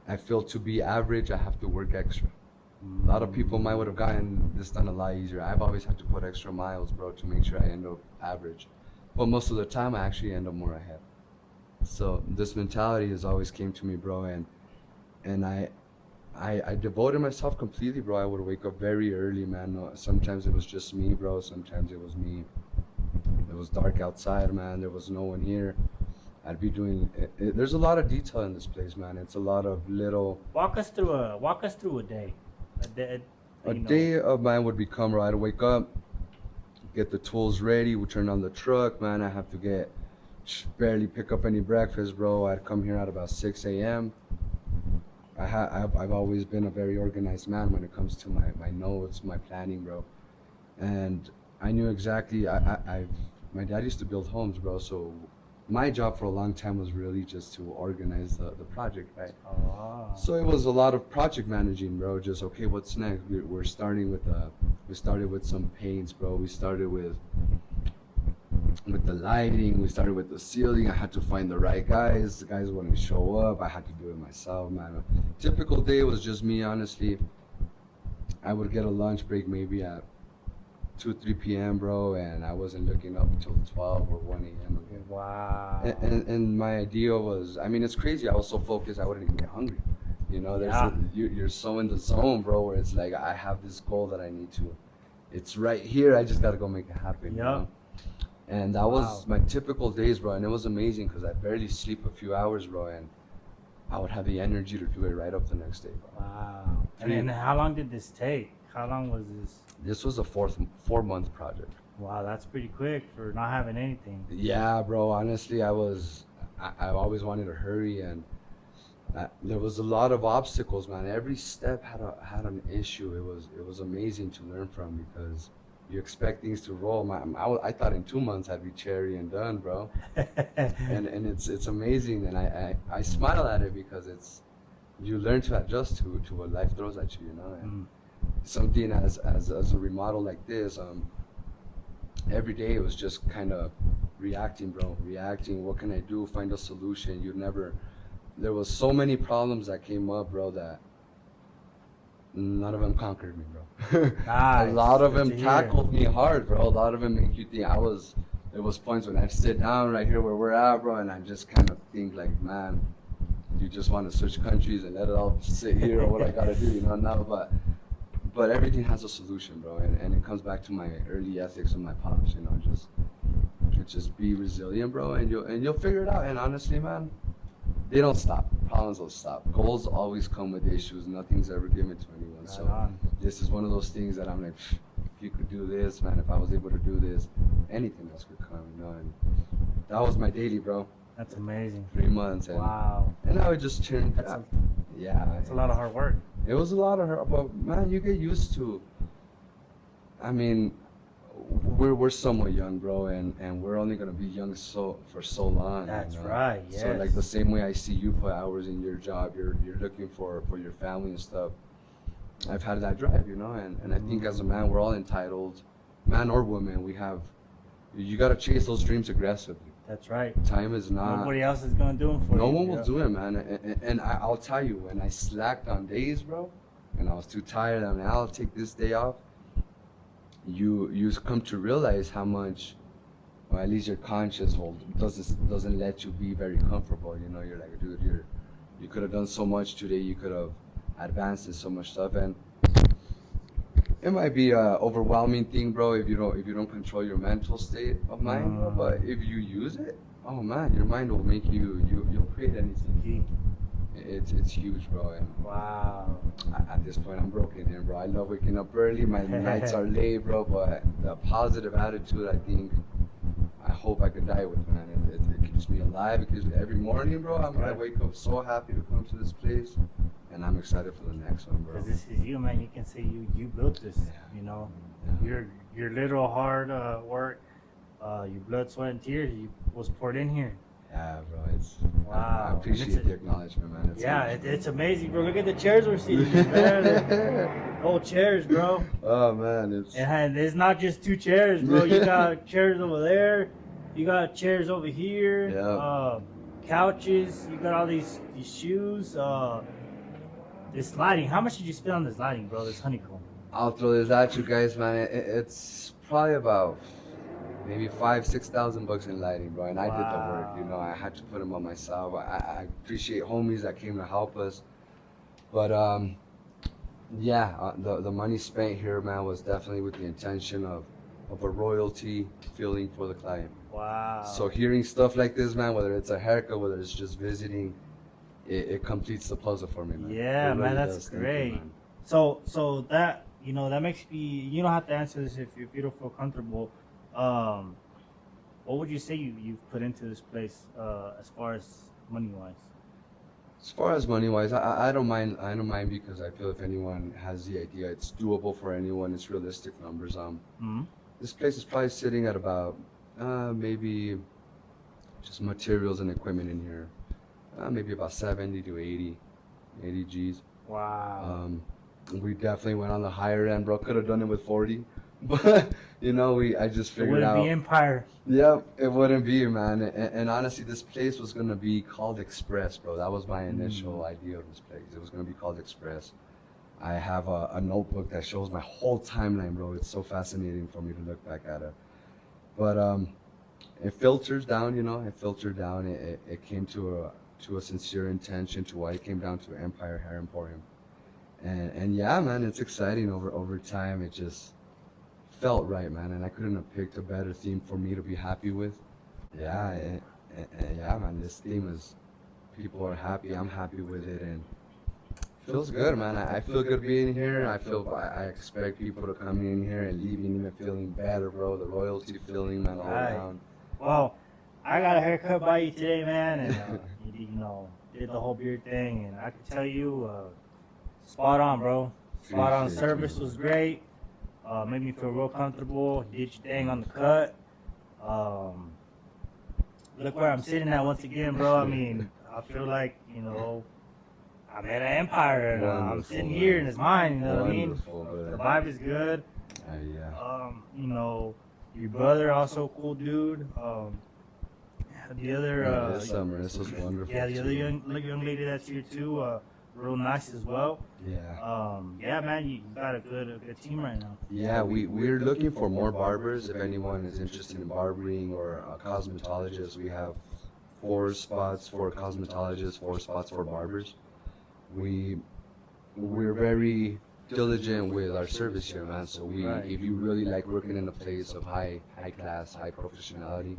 I feel to be average, I have to work extra. A lot of people might would have gotten this done a lot easier. I've always had to put extra miles, bro, to make sure I end up average. But most of the time, I actually end up more ahead. So this mentality has always came to me, bro, and I devoted myself completely, bro. I would wake up very early, man. Sometimes it was just me, bro. Sometimes it was me. It was dark outside, man. There was no one here. I'd be doing. There's a lot of detail in this place, man. It's a lot of little. Walk us through a day. A day of mine would become, bro. I'd wake up, get the tools ready. We turn on the truck, man. I have to barely pick up any breakfast, bro. I'd come here at about 6 a.m. I've always been a very organized man when it comes to my notes, my planning, bro. And I knew exactly. My dad used to build homes, bro. So my job for a long time was really just to organize the project, right? Oh. So it was a lot of project managing, bro. Just okay, what's next? We're starting with we started with some paints, bro. We started with the lighting. We started with the ceiling. I had to find the right guys. The guys wouldn't show up. I had to do it myself, man. A typical day was just me, honestly. I would get a lunch break maybe at 2-3 p.m., bro, and I wasn't looking up until 12 or 1 a.m. again. Wow. And my idea was, I mean, it's crazy. I was so focused, I wouldn't even get hungry. You know, you're so in the zone, bro, where it's like, I have this goal that I need to. It's right here. I just got to go make it happen. Yeah. You know? And that was my typical days, bro. And it was amazing because I barely sleep a few hours, bro. And I would have the energy to do it right up the next day, bro. Wow. And how long did this take? How long was this? This was a 4-month project. Wow, that's pretty quick for not having anything. Yeah, bro. Honestly, I always wanted to hurry, and there was a lot of obstacles, man. Every step had an issue. It was amazing to learn from because you expect things to roll. I thought in 2 months I'd be cherry and done, bro. and it's amazing, and I smile at it because you learn to adjust to what life throws at you, you know. And something as a remodel like this, every day it was just kind of reacting, bro. Reacting. What can I do? Find a solution. There was so many problems that came up, bro, that none of them conquered me, bro. Nice. A lot of Good them to hear. tackled me hard, bro. A lot of them make you think there was points when I'd sit down right here where we're at, bro, and I just kind of think like, man, you just want to switch countries and let it all sit here or what I gotta do, you know, now, but everything has a solution, bro, and it comes back to my early ethics of my pops, you know, just be resilient, bro, and you'll figure it out. And honestly, man, they don't stop. Problems don't stop. Goals always come with issues. Nothing's ever given to anyone. Right So on. this is one of those things that I'm like, if you could do this, man, if I was able to do this, anything else could come, you know. And that was my daily, bro. That's amazing. 3 months, and Wow. and I would just turn. That's It's a lot of hard work. It was a lot of hurt, but man, you get used to. I mean, we're somewhat young, bro, and we're only gonna be young for so long. That's you know? right. So Yes. like the same way I see you put hours in your job, you're looking for your family and stuff. I've had that drive, you know, and I think as a man, we're all entitled, man or woman. You gotta chase those dreams aggressively. That's right. Time is not. Nobody else is gonna do them for you. No one will Yeah. do it, man. And I'll tell you, when I slacked on days, bro, and I was too tired, and I'll take this day off. You come to realize how much, or at least your conscience doesn't let you be very comfortable. You know, you're like, dude, you could have done so much today. You could have advanced in so much stuff, and it might be a overwhelming thing, bro, if you don't control your mental state of mind, bro. But if you use it, oh man, your mind will make you'll create anything. It's huge, bro. And Wow. at this point, I'm broken in, bro. I love waking up early. My nights are late, bro. But the positive attitude, I hope I could die with, man. It keeps me alive. It keeps me every morning, bro. I wake up so happy to come to this place, and I'm excited for the next one, bro. Because this is you, man. You can say you built this. You know, your little hard work, your blood, sweat, and tears was poured in here. Yeah, bro. Wow. I appreciate the acknowledgement, man. It's amazing, bro. Look at the chairs we're sitting in, man. Old chairs, bro. Oh man, And it's not just 2 chairs, bro. You got chairs over there. You got chairs over here. Yeah. Couches. You got all these shoes. This lighting. How much did you spend on this lighting, bro? This honeycomb. I'll throw this at you guys, man. It's probably about maybe $5,000-6,000 in lighting, bro. And I did the work, you know. I had to put them on myself. I appreciate homies that came to help us, but the money spent here, man, was definitely with the intention of a royalty feeling for the client. Wow. So hearing stuff like this, man, whether it's a haircut, whether it's just visiting, it completes the puzzle for me, man. Yeah, It really man, that's does. Thank you, great. man. So that that makes me. You don't have to answer this if you don't feel comfortable. What would you say you've put into this place as far as money wise? As far as money wise, I don't mind. I don't mind because I feel if anyone has the idea, it's doable for anyone. It's realistic numbers. This place is probably sitting at about maybe just materials and equipment in here, maybe about 70 to 80 G's. Wow. We definitely went on the higher end, bro. Could have done it with 40, but I just It figured wouldn't out. be Empire. Yep, it wouldn't be, man. And honestly, this place was gonna be called Express, bro. That was my initial idea of this place. It was gonna be called Express. I have a notebook that shows my whole timeline, bro. It's so fascinating for me to look back at it. But it filters down, It filtered down. It came to a sincere intention to why it came down to Empire Hair Emporium. And yeah, man, it's exciting over time. It just felt right, man, and I couldn't have picked a better theme for me to be happy with. Yeah, man, this theme is people are happy, I'm happy with it, and feels good, man. I feel good being here. I expect people to come in here and leaving even feeling better, bro. The royalty feeling, man, all around. Well, I got a haircut by you today, man, and did the whole beard thing, and I can tell you, spot on, bro. Spot on. Appreciate Service you. was great. Made me feel real comfortable. Did your thing on the cut. Look where I'm sitting at once again, bro. I mean, I feel like, you know, I'm at an Empire, and I'm Wonderful, sitting man. here in his mind, you know Wonderful, what I mean? man. The vibe is good. Yeah. You know, your brother also cool dude. The other, Marissa's wonderful. yeah, the other too. young lady that's here too, real nice as well. Yeah. Yeah, man, you got a good team right now. Yeah, we're looking for more barbers. If anyone is interested in barbering or a cosmetologist, we have 4 spots for cosmetologists, 4 spots for barbers. We're very diligent with our service here, man. So Right. if you really like working in a place of high class, high professionality,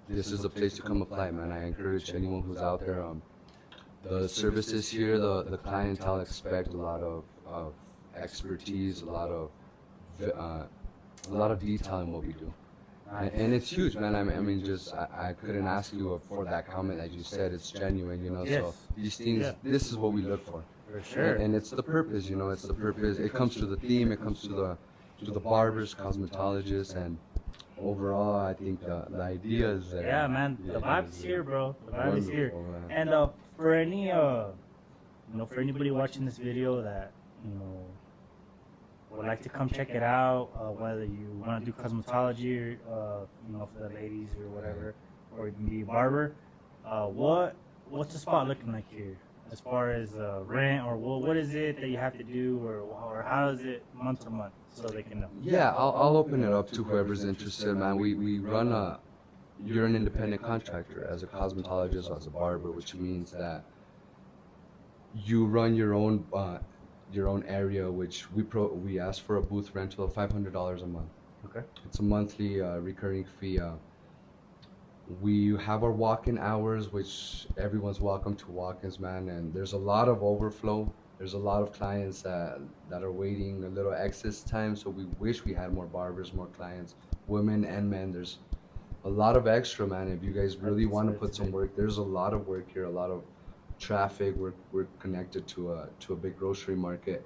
this is the place to come apply, man. I encourage anyone who's out there. The services here, the clientele expect a lot of expertise, a lot of detail in what we do. And it's huge, man. I mean, just I couldn't ask you for that comment that you said. It's genuine, you know. Yes. So these things, Yeah. this is what we look for. For sure. And it's the purpose, you know. It's the purpose. It comes to the theme. It comes to the barbers, cosmetologists, and overall, I think the idea is there. Yeah, man, the vibe is here, bro. The vibe is here. Wonderful, man. And for any, for anybody watching this video that would like to come check it out, whether you want to do cosmetology or for the ladies or whatever, or you can be a barber, what's the spot looking like here as far as rent, or what is it that you have to do, or how is it month to month, so they can know? Yeah, I'll open it up to whoever's interested, man. We run you're an independent contractor as a cosmetologist or as a barber, which means that you run your own area, which we ask for a booth rental of $500 a month. Okay. It's a monthly recurring fee. We have our walk-in hours, which everyone's welcome to walk-ins, man. And there's a lot of overflow. There's a lot of clients that are waiting a little excess time. So we wish we had more barbers, more clients, women and men. There's a lot of extra, man. If you guys really want to put some work, there's a lot of work here, a lot of traffic. We're connected to a big grocery market.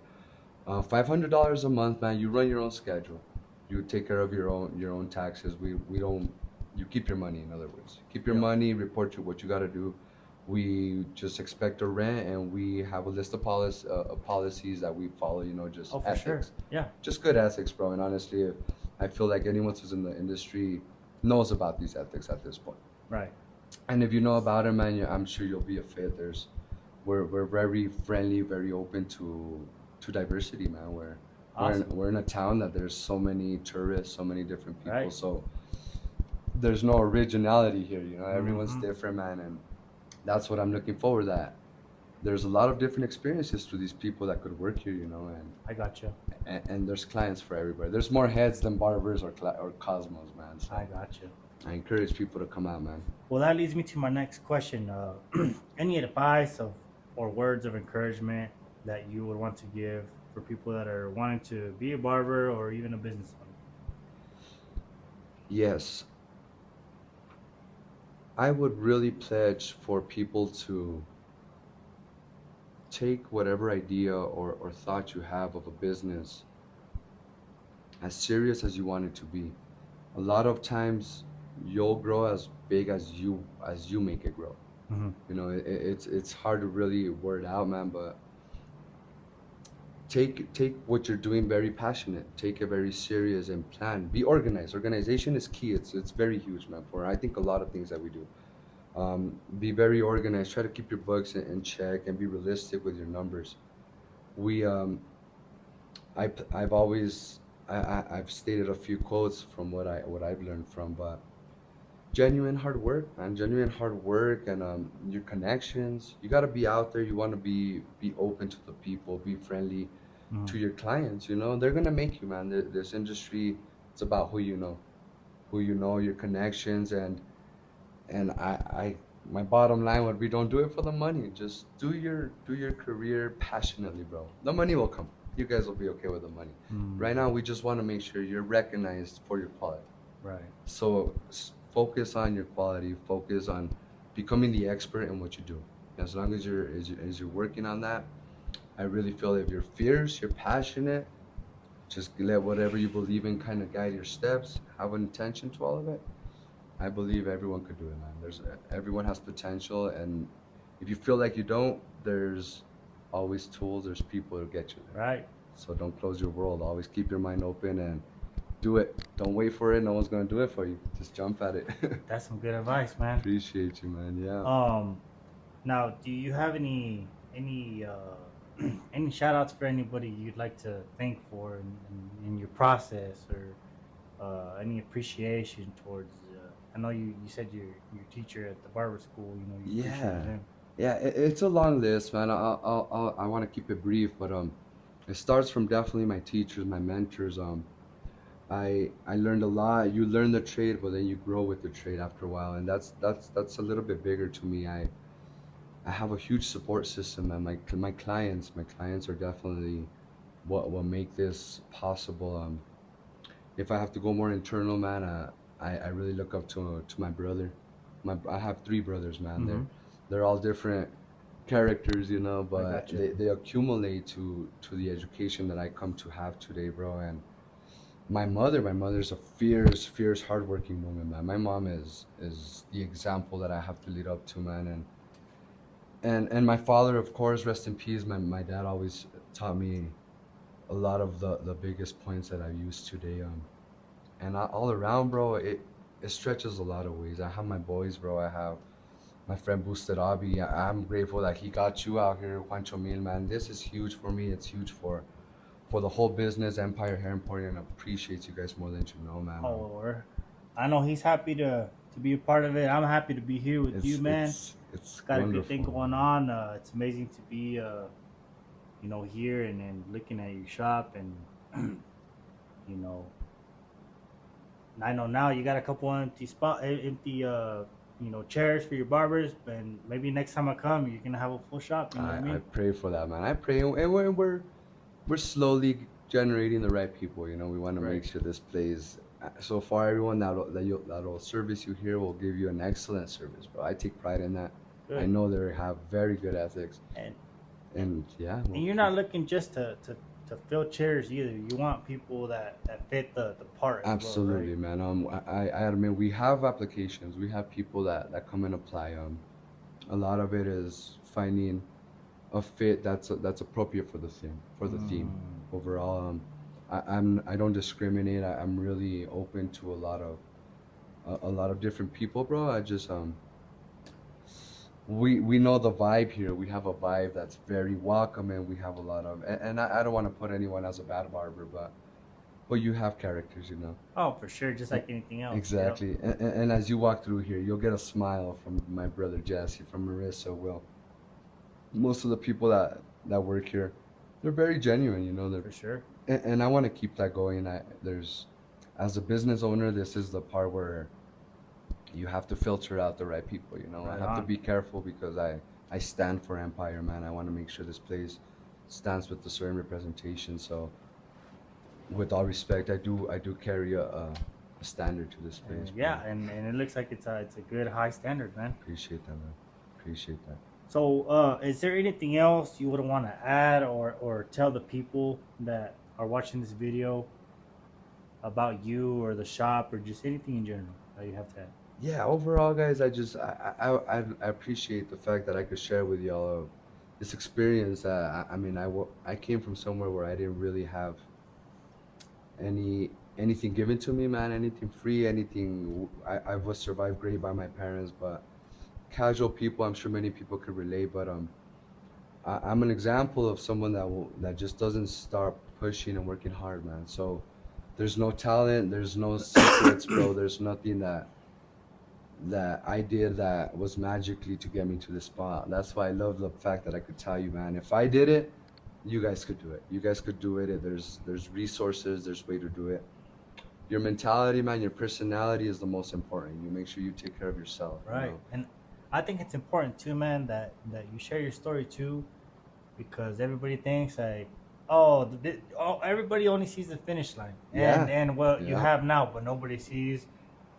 $500 a month, man. You run your own schedule. You take care of your own taxes. We don't. You keep your money, in other words. Keep your money, report to what you got to do. We just expect a rent, and we have a list of policies that we follow, just For ethics. sure. Yeah. Just good ethics, bro. And honestly, I feel like anyone who's in the industry knows about these ethics at this point. Right. And if you know about it, man, I'm sure you'll be a fit. We're very friendly, very open to diversity, man. Awesome. We're in a town that there's so many tourists, so many different people. Right. So there's no originality here, everyone's Mhm. different, man, and that's what I'm looking forward to. There's a lot of different experiences to these people that could work here, I gotcha. and there's clients for everybody. There's more heads than barbers or cosmos, man. So I gotcha. I encourage people to come out, man. Well, that leads me to my next question. Any advice or words of encouragement that you would want to give for people that are wanting to be a barber or even a business owner? Yes. I would really pledge for people to take whatever idea or thought you have of a business as serious as you want it to be. A lot of times you'll grow as big as you make it grow. It's hard to really word out, man, but take what you're doing very passionate, take it very serious, and plan. Be organized. Organization is key. It's very huge, man, for I think a lot of things that we do. Be very organized. Try to keep your books in check and be realistic with your numbers. I've stated a few quotes from what I've learned from, but genuine hard work, man. Genuine hard work and your connections. You got to be out there. You want to be open to the people. Be friendly to your clients. They're gonna make you, man. This industry, it's about who you know, your connections, and my bottom line would be, don't do it for the money. Just do your career passionately, bro. The money will come. You guys will be okay with the money. Right now, we just want to make sure you're recognized for your quality. Right. So focus on your quality. Focus on becoming the expert in what you do. As long as you're working on that, I really feel if you're fierce, you're passionate, just let whatever you believe in kind of guide your steps. Have an intention to all of it. I believe everyone could do it, man. Everyone has potential, and if you feel like you don't, there's always tools. There's people to get you there. Right. So don't close your world. Always keep your mind open and do it. Don't wait for it. No one's gonna do it for you. Just jump at it. That's some good advice, man. Appreciate you, man. Yeah. Now, do you have any any shout outs for anybody you'd like to thank for in your process, or any appreciation towards? I know you said your teacher at the barber school. You know, you appreciated him. Yeah. It's a long list, man. I want to keep it brief, but it starts from definitely my teachers, my mentors. I learned a lot. You learn the trade, but then you grow with the trade after a while, and that's a little bit bigger to me. I have a huge support system, and my clients are definitely what make this possible. If I have to go more internal, man, I really look up to my brother. I have 3 brothers, man. Mm-hmm. They're all different characters, you know, but gotcha. they accumulate to the education that I come to have today, bro. And my mother's a fierce, hardworking woman, man. My mom is the example that I have to lead up to, man. And my father, of course, rest in peace. My dad always taught me a lot of the biggest points that I use today. And all around, bro, it stretches a lot of ways. I have my boys, bro. I have my friend Boosted Abi. I'm grateful that he got you out here, Juancho Mil, man. This is huge for me. It's huge for the whole business, Empire Hair Emporium. I appreciate you guys more than you know, man. Oh, I know he's happy to be a part of it. I'm happy to be here with you, man. It's got wonderful. a good thing going on. It's amazing to be, you know, here and looking at your shop, and you know, I know now you got a couple empty you know, chairs for your barbers, and maybe next time I come, you're gonna have a full shop. You know what I mean? I pray for that, man. I pray, and we're slowly generating the right people. You know, we want to make sure this plays. So far, everyone that'll service you here will give you an excellent service, bro. I take pride in that. Good. I know they have very good ethics, and yeah. And you're not looking just to fill chairs either. You want people that fit the part. Absolutely, as well, right? man. I admit we have applications. We have people that come and apply. A lot of it is finding a fit that's appropriate for the theme overall. I don't discriminate. I'm really open to a lot of different people, bro. I just we know the vibe here. We have a vibe that's very welcoming. We have a lot of, and I don't want to put anyone as a bad barber, but you have characters, you know. Oh, for sure, just like anything else. Exactly. You know? And as you walk through here, you'll get a smile from my brother Jesse, from Marissa, Will. Most of the people that work here, they're very genuine, you know. They're For sure. and I want to keep that going. As a business owner, this is the part where you have to filter out the right people, you know. Right I have to on. be careful because I stand for Empire, man. I want to make sure this place stands with a certain representation. So, with all respect, I do carry a standard to this place. bro. Yeah, and it looks like it's a good high standard, man. Appreciate that, man. Appreciate that. So, is there anything else you would want to add or tell the people that are watching this video about you or the shop or just anything in general that you have to add? Yeah, overall, guys, I appreciate the fact that I could share with y'all this experience. I mean, I came from somewhere where I didn't really have anything given to me, man. Anything free, anything. I was survived great by my parents, but casual people, I'm sure many people could relate. But I'm an example of someone that just doesn't start pushing and working hard, man. So there's no talent, there's no secrets, bro. There's nothing that I did that was magically to get me to this spot. That's why I love the fact that I could tell you, man, if I did it, you guys could do it. You guys could do it. There's resources, there's way to do it. Your mentality, man, your personality is the most important. You make sure you take care of yourself. Right. You know? And I think it's important too, man, that you share your story too, because everybody thinks like, everybody only sees the finish line. And Yeah. what you Yeah. have now, but nobody sees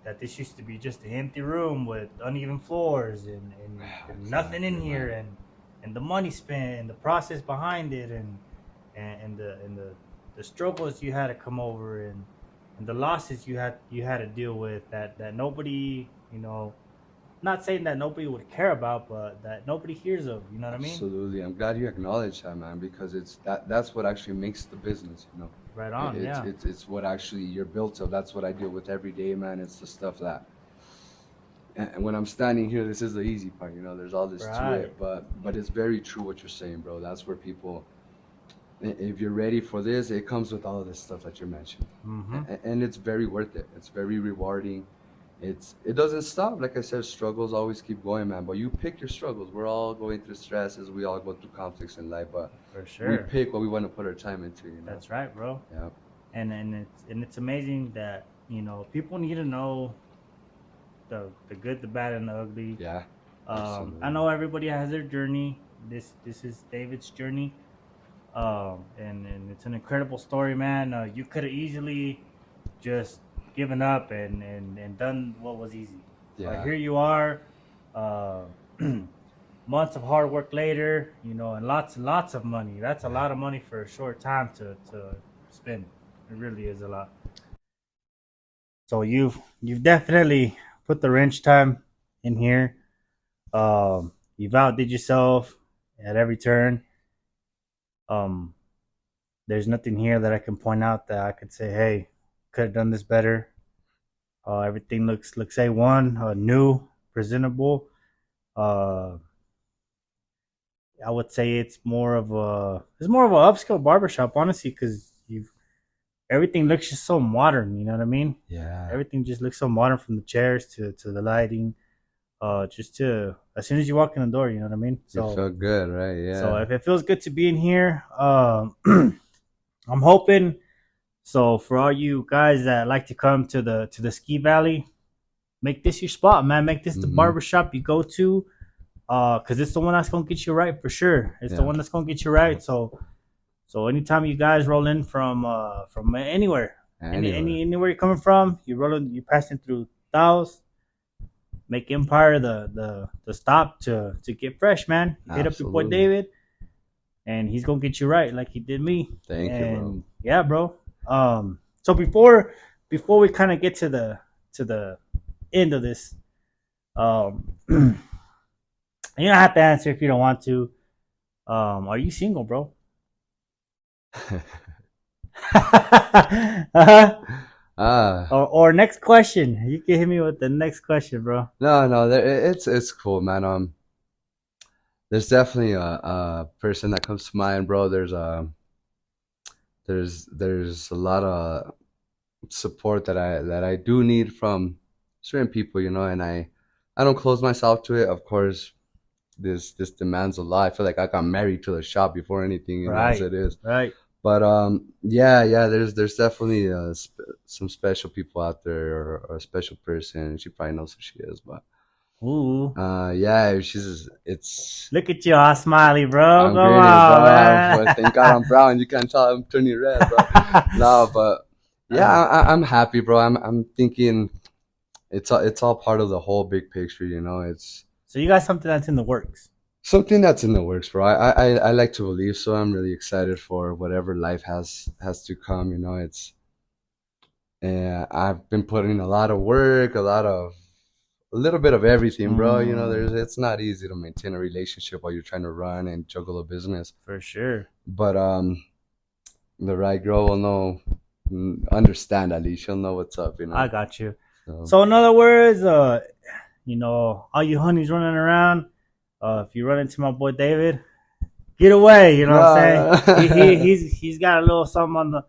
that this used to be just an empty room with uneven floors and nothing in here, and the money spent and the process behind it, and the struggles you had to come over, and the losses you had to deal with, that nobody, not saying that nobody would care about, but that nobody hears of. You know what I mean? Absolutely. I'm glad you acknowledge that, man, because that's what actually makes the business, Right on. Yeah. It's what actually you're built of. That's what I deal with every day, man. It's the stuff that, and when I'm standing here, this is the easy part, there's all this to Right. it, but it's very true what you're saying, bro. That's where people, if you're ready for this, it comes with all of this stuff that you're mentioning. And it's very worth it. It's very rewarding. It doesn't stop. Like I said, struggles always keep going, man, but you pick your struggles. We're all going through stresses, we all go through conflicts in life, but For sure. we pick what we want to put our time into. That's right, bro. Yeah. And it's amazing that people need to know the good, the bad, and the ugly. Yeah. I know everybody has their journey. This is David's journey, and it's an incredible story, man. You could have easily just given up and done what was easy. Yeah. But here you are, months of hard work later, and lots of money. That's a lot of money for a short time to spend. It really is a lot. So you've definitely put the wrench time in here. You've outdid yourself at every turn. There's nothing here that I can point out that I could say, hey, could have done this better. Everything looks A1, new, presentable. I would say it's more of a upscale barbershop, honestly, because everything looks just so modern. You know what I mean? Yeah. Everything just looks so modern, from the chairs to the lighting. Just to, as soon as you walk in the door, you know what I mean? So it felt good, right? Yeah. So if it feels good to be in here, I'm hoping. So for all you guys that like to come to the Ski Valley, make this your spot, man. Make this the barbershop you go to, because it's the one that's gonna get you right for sure. It's the one that's gonna get you right. So anytime you guys roll in from anywhere, anywhere you're coming from, you're passing through Taos, make Empire the stop to get fresh, man. Hit up your boy David, and he's gonna get you right like he did me. Thank you, bro. Yeah, bro. So before we kind of get to the end of this, you don't have to answer if you don't want to. Are you single, bro? Or next question. You can hit me with the next question, bro. No, it's cool, man. There's definitely a person that comes to mind, bro. There's a lot of support that I do need from certain people, and I don't close myself to it. Of course, this demands a lot. I feel like I got married to the shop before anything, as it is. Right. But yeah, there's definitely some special people out there, or a special person. She probably knows who she is, but ooh, yeah, it's. Look at you, all smiley, bro. I'm Come gritty, on, bro. man. But thank God I'm brown. You can't tell I'm turning red, bro. No, but yeah, I'm happy, bro. I'm thinking it's all part of the whole big picture, It's So you got something that's in the works. something that's in the works, bro. I like to believe, so I'm really excited for whatever life has to come. I've been putting a lot of work, a little bit of everything, bro. It's not easy to maintain a relationship while you're trying to run and juggle a business. For sure. But the right girl will understand, at least. She'll know what's up, I got you. So in other words, all you honeys running around, if you run into my boy David, get away. You know what I'm saying? He's got a little something on the.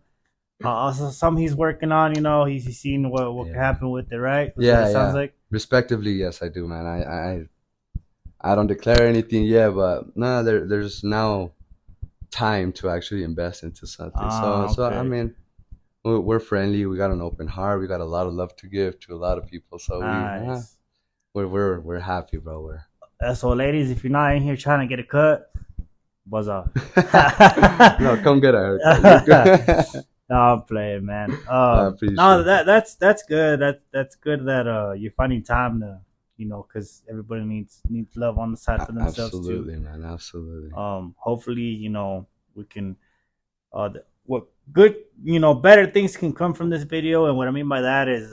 Also, something he's working on. He's seen what can happen with it, right? That's sounds like. Respectively, yes, I do, man. I don't declare anything yet, but no, there's now time to actually invest into something. So I mean, we're friendly. We got an open heart. We got a lot of love to give to a lot of people. So nice. we're happy, bro. So, ladies, if you're not in here trying to get a cut, buzz off. No, come get a haircut. No, I'm playing, man. I appreciate No, it. that's good. That's good that you're finding time to, because everybody needs love on the side for themselves too. Absolutely, man. Absolutely. Hopefully, we can what good, better things can come from this video. And what I mean by that is,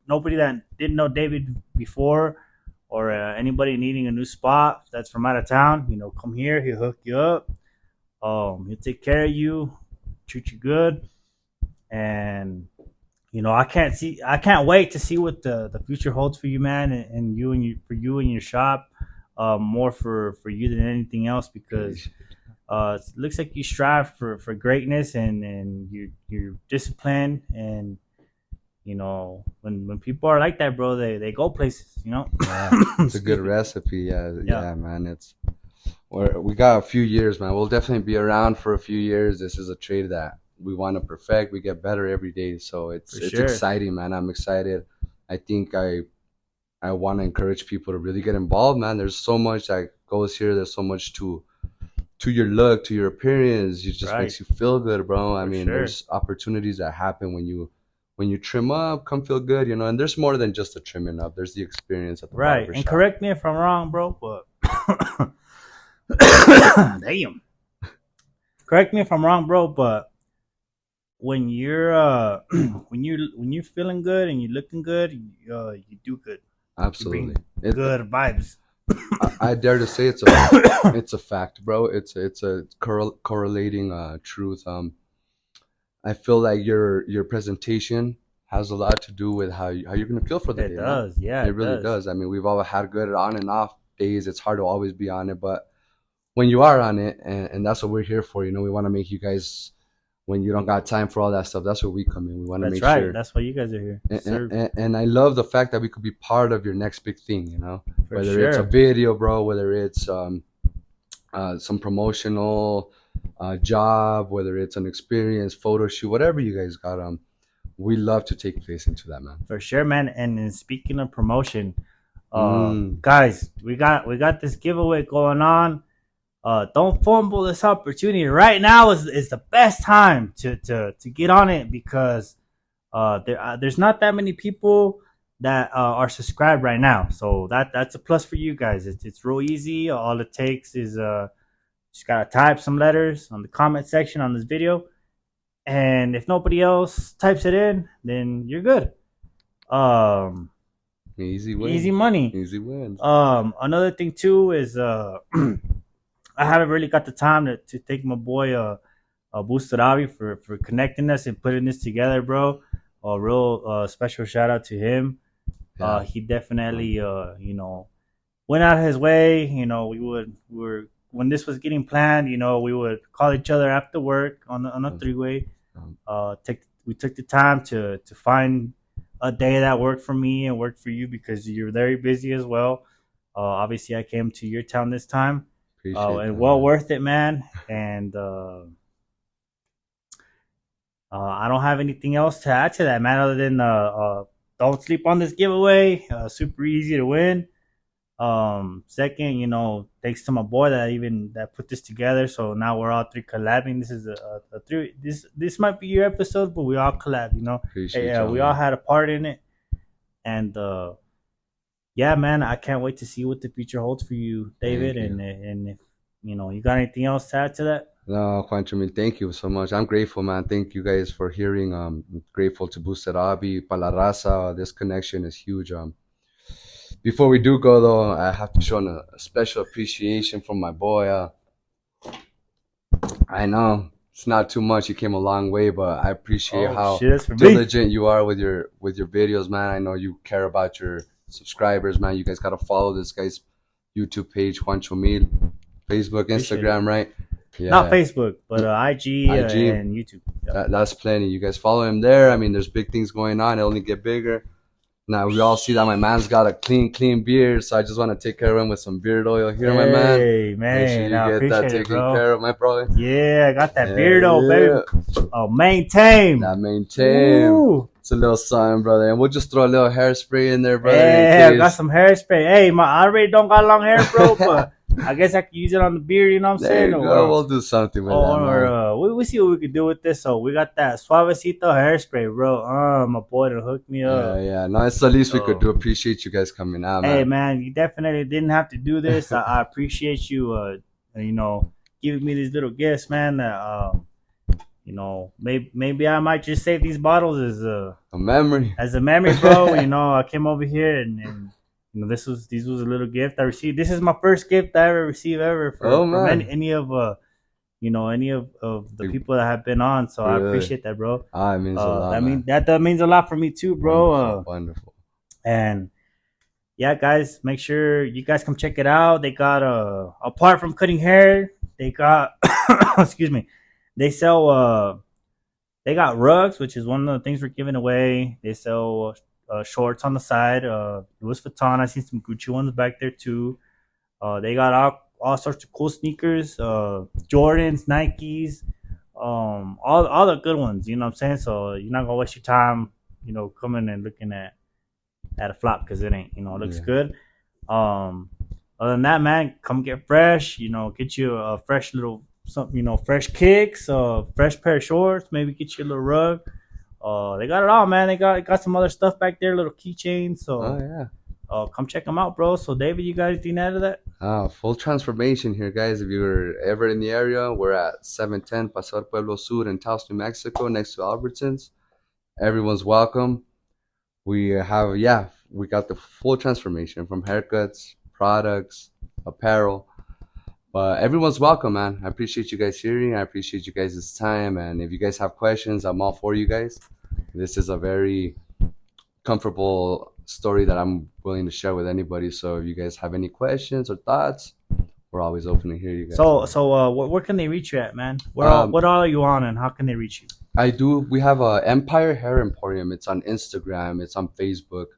nobody that didn't know David before, or anybody needing a new spot that's from out of town, come here. He'll hook you up. He'll take care of you, treat you good, and I can't wait to see what the future holds for you, man, and for you and your shop. More for you than anything else, because it looks like you strive for greatness, and you're disciplined, and when people are like that, bro, they go places. Yeah, it's a good recipe. Yeah, man. We got a few years, man. We'll definitely be around for a few years. This is a trade that we want to perfect. We get better every day, so it's sure. exciting, man. I'm excited. I think I want to encourage people to really get involved, man. There's so much that goes here. There's so much to your look, to your appearance. It just Right. makes you feel good, bro. I For mean, sure. there's opportunities that happen when you trim up, come feel good, and there's more than just the trimming up. There's the experience at the Right. barber And shop. correct me if I'm wrong, bro, but damn. Correct me if I'm wrong, bro, but when you're when you're feeling good and you're looking good, you do good. Absolutely. Good vibes. I dare to say it's a fact, bro. It's a correlating truth. I feel like your presentation has a lot to do with how you're gonna feel for the day. It man. does, yeah. It really does. I mean, we've all had good on and off days. It's hard to always be on it, but when you are on it, and that's what we're here for. We want to make you guys, when you don't got time for all that stuff, that's where we come in. We want to That's make right. sure. That's why you guys are here. And I love the fact that we could be part of your next big thing. For Whether it's a sure. video, bro, whether it's some promotional job, whether it's an experience, photo shoot, whatever you guys got. We love to take place into that, man. For sure, man. And then speaking of promotion, Mm. guys, we got this giveaway going on. Don't fumble this opportunity. Right now is the best time to get on it, because there's not that many people that are subscribed right now. So that's a plus for you guys. It's real easy. All it takes is just gotta type some letters on the comment section on this video, and if nobody else types it in, then you're good. Easy win. Easy money. Easy wins. Another thing too is I haven't really got the time to thank my boy Bustarabi for connecting us and putting this together, bro. A real special shout out to him. Yeah. He definitely went out of his way. When this was getting planned, we would call each other after work on a three-way. We took the time to find a day that worked for me and worked for you, because you're very busy as well. Obviously, I came to your town this time. And well worth it, man. And I don't have anything else to add to that, man, other than don't sleep on this giveaway. Super easy to win. Second, thanks to my boy that put this together. So now we're all three collabing. This is a three. This might be your episode, but we all collab. We all had a part in it, and yeah, man, I can't wait to see what the future holds for you, David. And if you got anything else to add to that? No, Juancho, thank you so much. I'm grateful, man. Thank you guys for hearing. Grateful to Bustarabi, Pa La Raza. This connection is huge. Before we do go, though, I have to show a special appreciation from my boy. I know it's not too much. You came a long way, but I appreciate how diligent you are with your videos, man. I know you care about your subscribers, man. You guys got to follow this guy's YouTube page, Juancho Mil, Facebook, Instagram, right? Yeah. Not Facebook, but IG and YouTube. Yeah. That's plenty. You guys follow him there. I mean, there's big things going on. It'll only get bigger. Now, we all see that my man's got a clean beard, so I just want to take care of him with some beard oil here, my man. Hey, man. Make sure you get that taken care of, my brother. Yeah, I got that beard oil, baby. Oh, maintain. That maintain. Ooh. It's a little something, brother. And we'll just throw a little hairspray in there, brother. Yeah, I got some hairspray. Hey, I already don't got long hair, bro, but I guess I could use it on the beard, you know what I'm There saying? you go. We'll do something with that, man. Or we see what we could do with this. So we got that Suavecito hairspray, bro. My boy to hook me up. Yeah. No, it's the least we could do. Appreciate you guys coming out, man. Hey, man, you definitely didn't have to do this. I appreciate you, giving me these little gifts, man. Maybe I might just save these bottles as a memory. Bro. I came over here and these was a little gift I received. This is my first gift I ever received from any of the people that have been on. So really? I appreciate that, bro. It means a lot. That means a lot for me too, bro. Wonderful. And yeah, guys, make sure you guys come check it out. They got apart from cutting hair, they got excuse me. They sell they got rugs, which is one of the things we're giving away. They sell shorts on the side. Louis Vuitton. I seen some Gucci ones back there too. They got all sorts of cool sneakers, Jordans, Nikes, all the good ones. You know what I'm saying? So you're not gonna waste your time, coming and looking at a flop because it ain't. It looks good. Other than that, man, come get fresh. Get you a fresh little something. Fresh kicks, fresh pair of shorts. Maybe get you a little rug. They got it all, man. They got some other stuff back there, little keychains. So, come check them out, bro. So, David, you got anything out of that? Full transformation here, guys. If you're ever in the area, we're at 710 Paseo Pueblo Sur in Taos, New Mexico, next to Albertsons. Everyone's welcome. We got the full transformation from haircuts, products, apparel. But everyone's welcome, man. I appreciate you guys hearing. I appreciate you guys' time. And if you guys have questions, I'm all for you guys. This is a very comfortable story that I'm willing to share with anybody. So if you guys have any questions or thoughts, we're always open to hear you guys. So where can they reach you at, man? What all are you on, and how can they reach you? We have a Empire Hair Emporium. It's on Instagram. It's on Facebook.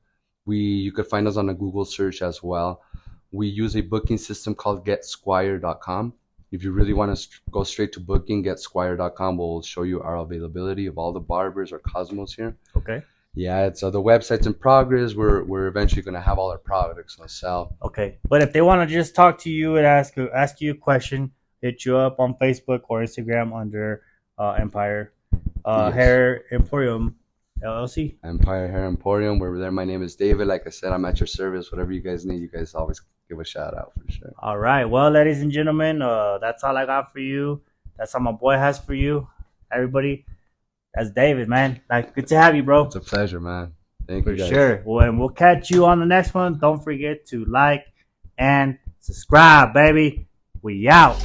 You could find us on a Google search as well. We use a booking system called GetSquire.com. If you really want to go straight to booking, GetSquire.com will show you our availability of all the barbers or Cosmos here. Okay. Yeah, it's the website's in progress. We're eventually going to have all our products on sale. Okay, but if they want to just talk to you and ask you a question, hit you up on Facebook or Instagram under Empire Hair Emporium LLC. Empire Hair Emporium. We're there. My name is David. Like I said, I'm at your service. Whatever you guys need, you guys always give a shout out for sure. All right. Well, ladies and gentlemen, that's all I got for you. That's all my boy has for you. Everybody, that's David, man. Good to have you, bro. It's a pleasure, man. Thank you, guys. For sure. Well, and we'll catch you on the next one. Don't forget to like and subscribe, baby. We out.